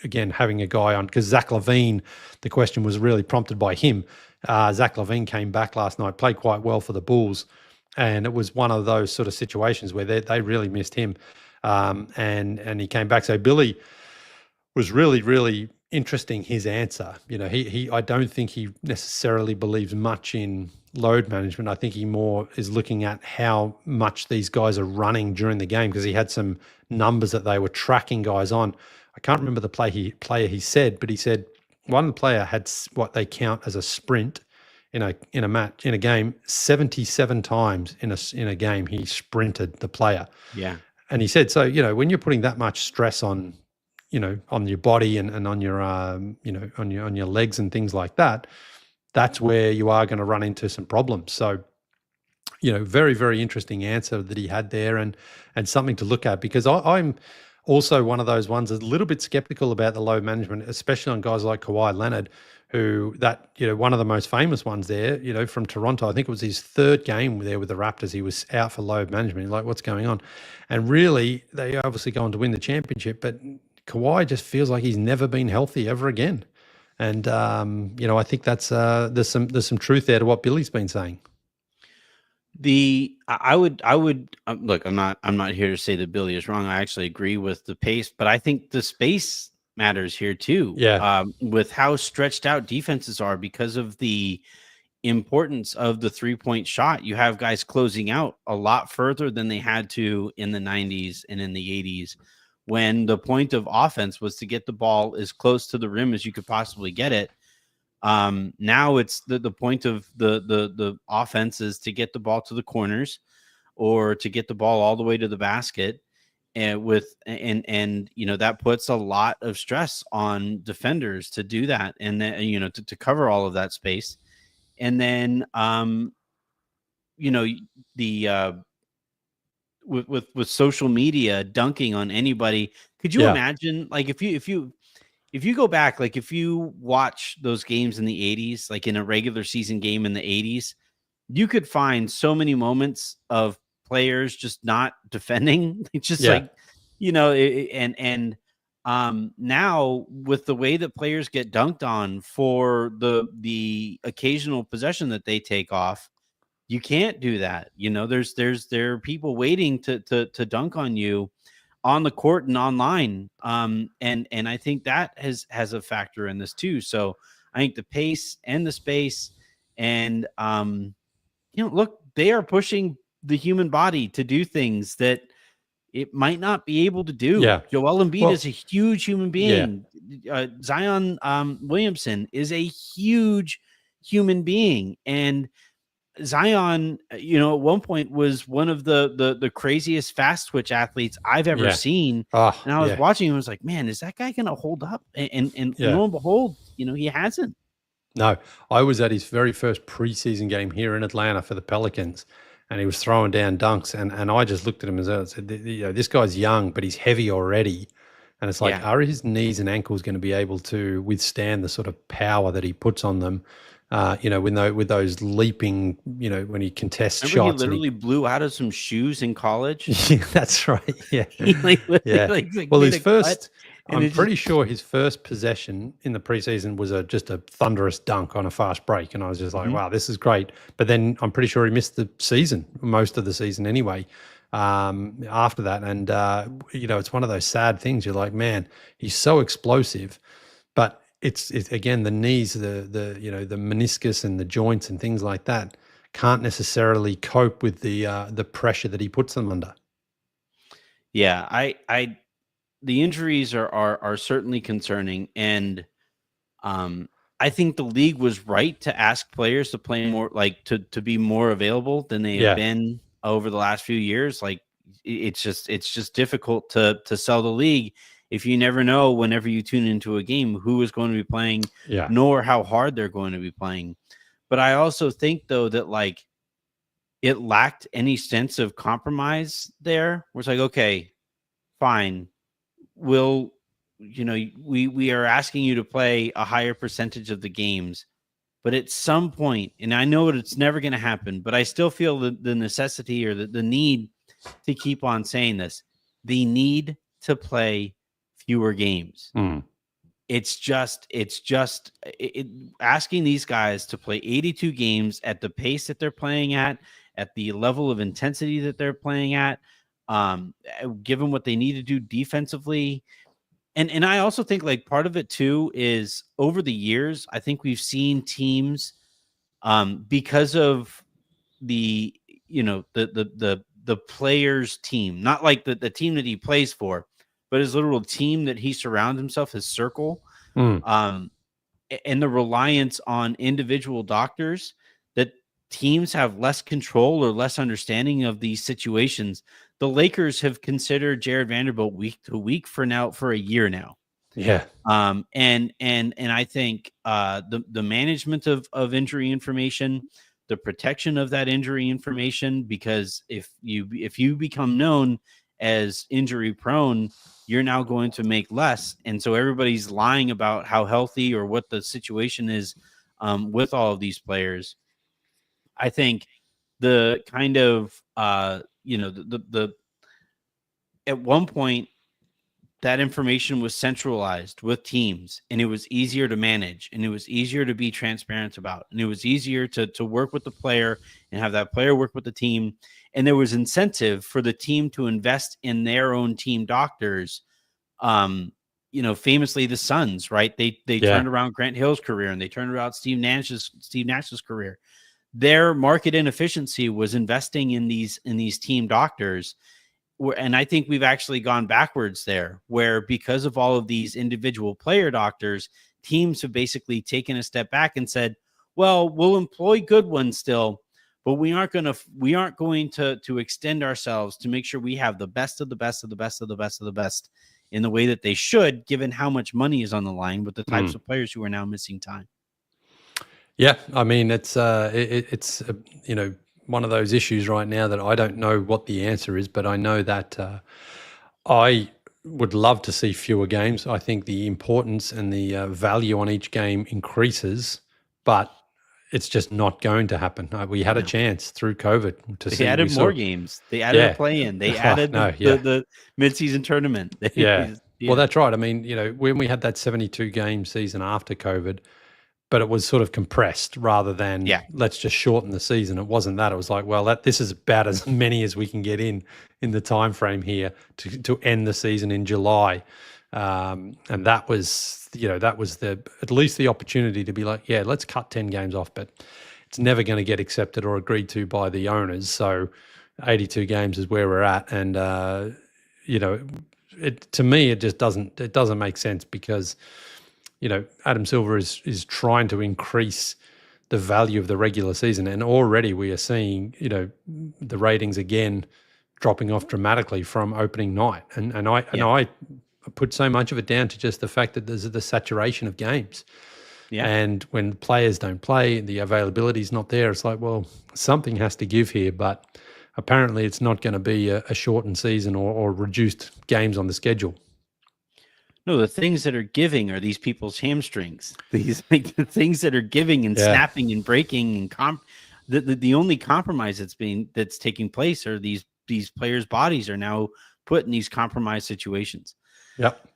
again, having a guy on. Because Zach LaVine, the question was really prompted by him. Zach LaVine came back last night, played quite well for the Bulls. And it was one of those sort of situations where they really missed him. And he came back. So Billy was really, really interesting, his answer. I don't think he necessarily believes much in load management. I think he more is looking at how much these guys are running during the game because he had some numbers that they were tracking guys on. I can't remember the player he said, but he said one player had what they count as a sprint in a game 77 times in a game he sprinted the player. Yeah. And he said, so, when you're putting that much stress on your body and on your, on your legs and things like that, that's where you are going to run into some problems. So, very, very interesting answer that he had there and something to look at because I'm also one of those ones that's a little bit skeptical about the load management, especially on guys like Kawhi Leonard, who one of the most famous ones there, from Toronto. I think it was his third game there with the Raptors. He was out for load management. Like, what's going on? And really, they obviously go on to win the championship, but Kawhi just feels like he's never been healthy ever again. And, I think that's there's some truth there to what Billy's been saying. I would look, I'm not here to say that Billy is wrong. I actually agree with the pace, but I think the space matters here too. Yeah. With how stretched out defenses are because of the importance of the 3-point shot. You have guys closing out a lot further than they had to in the 90s and in the 80s when the point of offense was to get the ball as close to the rim as you could possibly get it. Now it's the point of the offense is to get the ball to the corners or to get the ball all the way to the basket. And that puts a lot of stress on defenders to do that. And then, to cover all of that space. And then, with social media dunking on anybody, could you imagine, like, if you go back, like if you watch those games in the 80s, like in a regular season game in the 80s, you could find so many moments of players just not defending. It's just now with the way that players get dunked on for the occasional possession that they take off, you can't do that. There are people waiting to dunk on you on the court and online. And I think that has a factor in this too. So I think the pace and the space and, look, they are pushing the human body to do things that it might not be able to do. Yeah. Joel Embiid is a huge human being. Yeah. Zion Williamson is a huge human being. And Zion, at one point was one of the craziest fast twitch athletes I've ever seen. And I was watching him, I was like, man, is that guy going to hold up? And lo and behold, he hasn't. No, I was at his very first preseason game here in Atlanta for the Pelicans, and he was throwing down dunks. And I just looked at him and said, this guy's young, but he's heavy already. And it's like, are his knees and ankles going to be able to withstand the sort of power that he puts on them? With those leaping, when he contests shots. He literally blew out of some shoes in college. Yeah, that's right. Yeah. His first, I'm pretty sure his first possession in the preseason was just a thunderous dunk on a fast break. And I was just like, wow, this is great. But then I'm pretty sure he missed the season, most of the season anyway, after that. And, it's one of those sad things. You're like, man, he's so explosive, but it's again, the knees, the meniscus and the joints and things like that can't necessarily cope with the pressure that he puts them under. Yeah, the injuries are certainly concerning, and I think the league was right to ask players to play more, like to be more available than they have been over the last few years. Like, it's just difficult to sell the league if you never know whenever you tune into a game who is going to be playing, nor how hard they're going to be playing. But I also think though that like it lacked any sense of compromise there. Where it's like, okay, fine, we are asking you to play a higher percentage of the games, but at some point, and I know it's never going to happen, but I still feel the necessity or the need to keep on saying this. They need to play fewer games. It's just asking these guys to play 82 games at the pace that they're playing at the level of intensity that they're playing at, given what they need to do defensively. And I also think like part of it too is over the years, I think we've seen teams because of the player's team, not like the team that he plays for, but his literal team that he surrounds himself, his circle, and the reliance on individual doctors, that teams have less control or less understanding of these situations. The Lakers have considered Jared Vanderbilt week to week for a year now. Yeah. And I think the management of injury information, the protection of that injury information, because if you become known as injury prone, you're now going to make less. And so everybody's lying about how healthy or what the situation is with all of these players. I think the kind of the at one point that information was centralized with teams, and it was easier to manage, and it was easier to be transparent about, and it was easier to work with the player and have that player work with the team. And there was incentive for the team to invest in their own team doctors. Famously the Suns, right? They turned around Grant Hill's career, and they turned around Steve Nash's career. Their market inefficiency was investing in these team doctors. And I think we've actually gone backwards there, where because of all of these individual player doctors, teams have basically taken a step back and said, well, we'll employ good ones still, but we aren't going to extend ourselves to make sure we have the best of the best of the best of the best of the best in the way that they should, given how much money is on the line with the types of players who are now missing time. Yeah, I mean, it's one of those issues right now that I don't know what the answer is, but I know that I would love to see fewer games. I think the importance and the value on each game increases, but it's just not going to happen. We had a chance through COVID to see. They added more games. They added a play-in. They added the mid-season tournament. Well, that's right. I mean, when we had that 72-game season after COVID, but it was sort of compressed rather than let's just shorten the season. It wasn't that. It was like, well, this is about as many as we can get in the time frame here to end the season in July. And that was, at least the opportunity to be like, let's cut 10 games off, but it's never going to get accepted or agreed to by the owners. So 82 games is where we're at. And, to me, it just doesn't make sense because, Adam Silver is trying to increase the value of the regular season. And already we are seeing, the ratings again dropping off dramatically from opening night. And I put so much of it down to just the fact that there's the saturation of games. Yeah. And when players don't play, the availability is not there. It's like, well, something has to give here, but apparently it's not going to be a shortened season or reduced games on the schedule. No, the things that are giving are these people's hamstrings. These the things that are giving and snapping and breaking and the only compromise that's taking place are these players' bodies are now put in these compromised situations. Yep.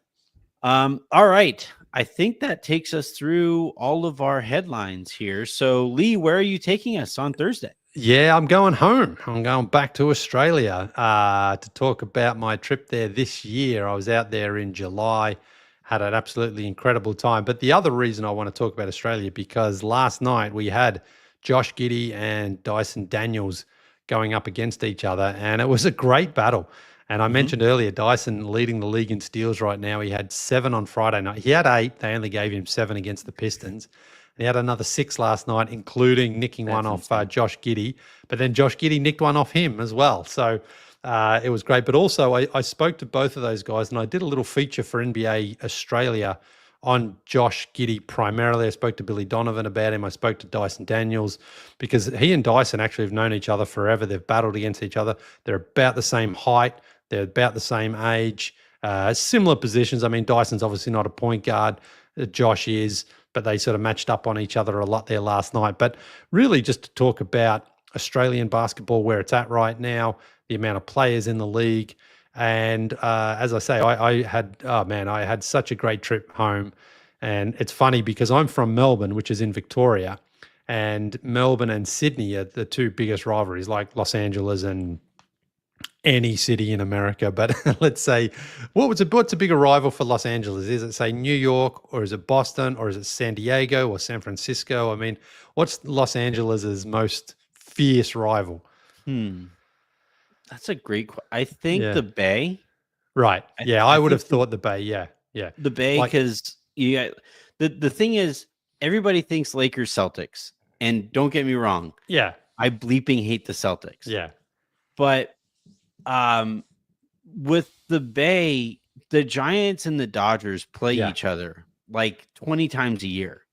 All right. I think that takes us through all of our headlines here. So, Leigh, where are you taking us on Thursday? Yeah, I'm going home. I'm going back to Australia to talk about my trip there this year. I was out there in July, had an absolutely incredible time. But the other reason I want to talk about Australia, because last night we had Josh Giddey and Dyson Daniels going up against each other, and it was a great battle. And I mentioned earlier, Dyson leading the league in steals right now. He had 7 on Friday night. He had 8. They only gave him 7 against the Pistons. He had another 6 last night, including nicking one off Josh Giddey. But then Josh Giddey nicked one off him as well. So It was great. But also, I spoke to both of those guys, and I did a little feature for NBA Australia on Josh Giddey primarily. I spoke to Billy Donovan about him. I spoke to Dyson Daniels because he and Dyson actually have known each other forever. They've battled against each other. They're about the same height. They're about the same age. Similar positions. I mean, Dyson's obviously not a point guard. Josh is, but they sort of matched up on each other a lot there last night. But really just to talk about Australian basketball, where it's at right now, the amount of players in the league. And as I say, I had such a great trip home. And it's funny because I'm from Melbourne, which is in Victoria, and Melbourne and Sydney are the two biggest rivalries, like Los Angeles and any city in America. But let's say, what's a bigger rival for Los Angeles? Is it, say, New York, or is it Boston, or is it San Diego or San Francisco? I mean, what's Los Angeles's most fierce rival? That's a great question. I think the Bay. Right. Yeah, I would have thought the Bay. Yeah. Yeah. The Bay, because the thing is, everybody thinks Lakers Celtics. And don't get me wrong. Yeah. I bleeping hate the Celtics. Yeah. But with the Bay, the Giants and the Dodgers play each other like 20 times a year.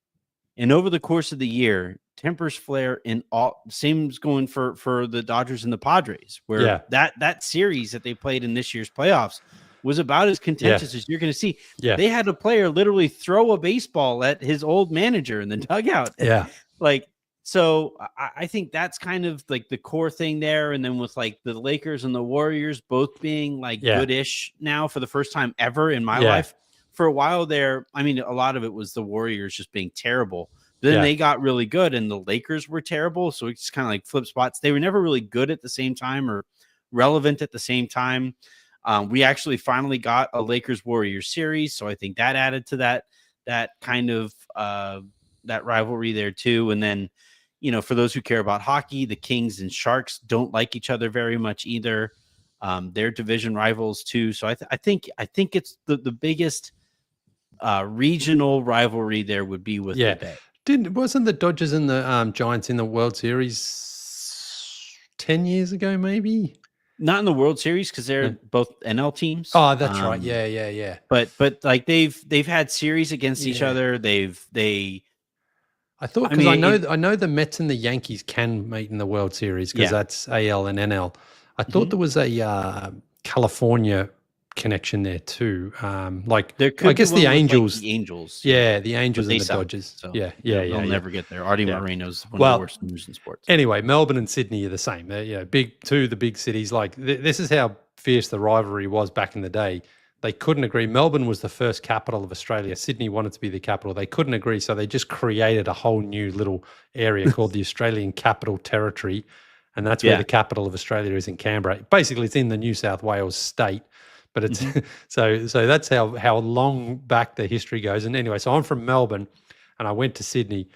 And over the course of the year, tempers flare in all. Same's going for the Dodgers and the Padres, where that series that they played in this year's playoffs was about as contentious as you're going to see. Yeah. They had a player literally throw a baseball at his old manager in the dugout. Yeah. So I think that's kind of like the core thing there. And then with like the Lakers and the Warriors both being like goodish now for the first time ever in my life. For a while there, I mean, a lot of it was the Warriors just being terrible. Then they got really good and the Lakers were terrible. So it's kind of like flip spots. They were never really good at the same time or relevant at the same time. We actually finally got a Lakers Warriors series. So I think that added to that kind of that rivalry there too. And then, you know, for those who care about hockey, the Kings and Sharks don't like each other very much either. They're division rivals too. So I think it's the biggest regional rivalry there would be with the Bay. Wasn't the Dodgers and the Giants in the World Series 10 years ago, maybe? Not in the World Series because they're both NL teams. Oh, that's right. Yeah. But like they've had series against each other. I thought, because I know the Mets and the Yankees can meet in the World Series because that's AL and NL. I thought there was a California connection there too. I guess the Angels. Like the Angels. Yeah, the Angels and the Dodgers. So they'll never get there. Artie Moreno's one of the worst news in sports. Anyway, Melbourne and Sydney are the same. They're the big cities. Like this is how fierce the rivalry was back in the day. They couldn't agree. Melbourne was the first capital of Australia. Sydney wanted to be the capital. They couldn't agree, so they just created a whole new little area called the Australian Capital Territory, and that's where the capital of Australia is, in Canberra. Basically, it's in the New South Wales state, but it's so that's how long back the history goes. And anyway, so I'm from Melbourne, and I went to Sydney,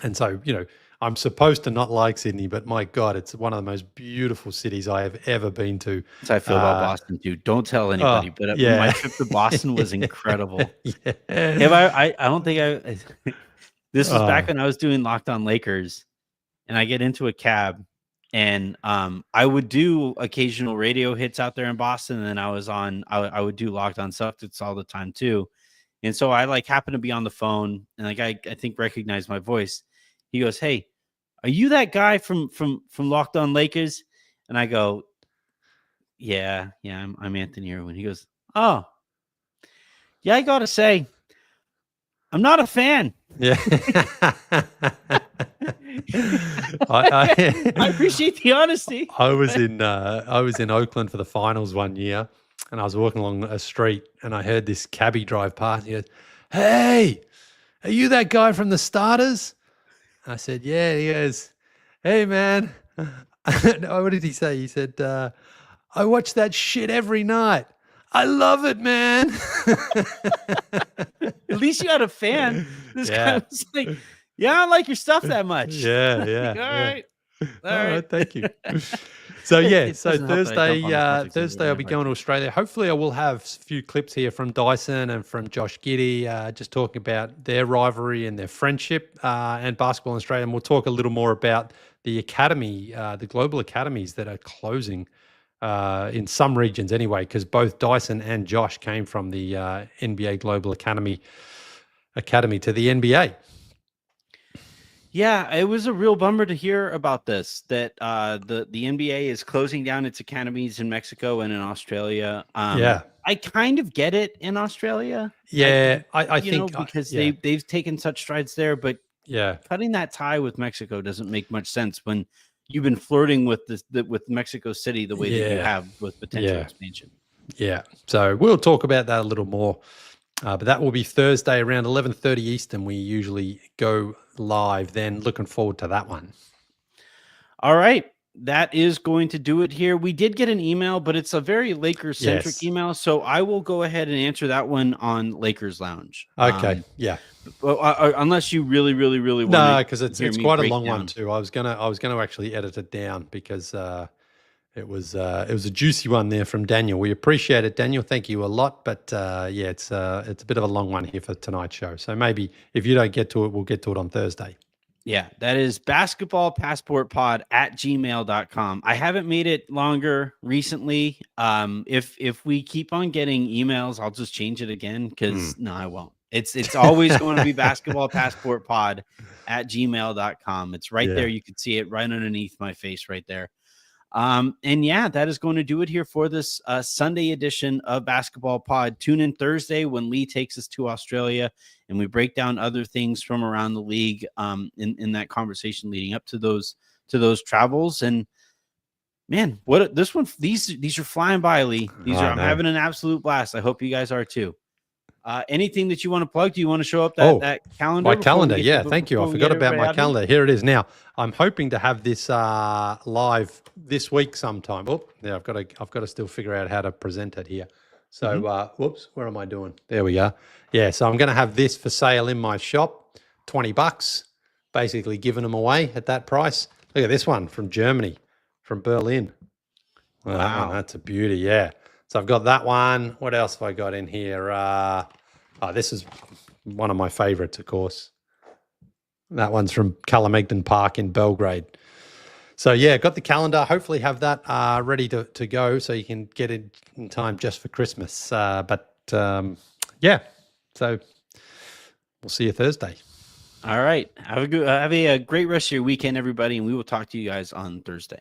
and so I'm supposed to not like Sydney, but my God, it's one of the most beautiful cities I have ever been to. That's how I feel about Boston, dude. Don't tell anybody, but my trip to Boston was incredible. I don't think this was back when I was doing Locked On Lakers, and I get into a cab, and I would do occasional radio hits out there in Boston, and then I would do Locked On Celtics all the time too. And so I happened to be on the phone, and I think recognized my voice. He goes, "Hey, are you that guy from Locked On Lakers?" And I go, Yeah, I'm Anthony Irwin. He goes, "Oh, yeah, I gotta say, I'm not a fan." Yeah. I appreciate the honesty. I was in Oakland for the finals one year, and I was walking along a street, and I heard this cabbie drive past. He goes, "Hey, are you that guy from the Starters?" I said, "Yeah." He goes, "Hey, man." What did he say? He said, "I watch that shit every night. I love it, man." At least you had a fan. This guy was like, "Yeah, I don't like your stuff that much." Yeah. All right. Thank you. So Thursday I'll be going to Australia. Hopefully I will have a few clips here from Dyson and from Josh Giddey, just talking about their rivalry and their friendship and basketball in Australia. And we'll talk a little more about the academy, the global academies that are closing in some regions anyway, because both Dyson and Josh came from the NBA Global Academy to the NBA. Yeah, it was a real bummer to hear about this, that the NBA is closing down its academies in Mexico and in Australia. Yeah. I kind of get it in Australia. Yeah, I you think know, because yeah, they've taken such strides there, but yeah, cutting that tie with Mexico doesn't make much sense when you've been flirting with with Mexico City the way that you Yeah. have with potential Yeah. expansion. yeah. So we'll talk about that a little more. But that will be Thursday around 11:30 Eastern. We usually go live then. Looking forward to that one. All right. That is going to do it here. We did get an email, but it's a very Lakers centric Yes. email. So I will go ahead and answer that one on Lakers Lounge. Okay. Yeah. Unless you really, really, really want No, to because it's hear me quite a break long one down. too. I was gonna actually edit it down because it was a juicy one there from Daniel. We appreciate it, Daniel. Thank you a lot. But yeah, it's a bit of a long one here for tonight's show. So maybe if you don't get to it, we'll get to it on Thursday. Yeah, that is basketballpassportpod@gmail.com. I haven't made it longer recently. If we keep on getting emails, I'll just change it again because no, I won't. It's always going to be basketballpassportpod@gmail.com. It's right there. You can see it right underneath my face right there. And yeah, that is going to do it here for this Sunday edition of Basketball Pod. Tune in Thursday when Leigh takes us to Australia and we break down other things from around the league in that conversation leading up to those travels. And man, these are flying by, Leigh. I'm having an absolute blast. I hope you guys are too. Anything that you want to plug? Do you want to show up that calendar? My calendar, yeah. Thank you. I forgot about my calendar. Here it is now. I'm hoping to have this live this week sometime. Oh, yeah, I've got to still figure out how to present it here. So, whoops, where am I doing? There we are. Yeah, so I'm going to have this for sale in my shop, $20, basically giving them away at that price. Look at this one from Germany, from Berlin. Wow, that's a beauty. Yeah. So I've got that one. What else have I got in here? This is one of my favorites, of course. That one's from Kalamegdan Park in Belgrade. So, yeah, got the calendar. Hopefully have that ready to go so you can get it in time just for Christmas. Yeah, so we'll see you Thursday. All right. Have a great rest of your weekend, everybody, and we will talk to you guys on Thursday.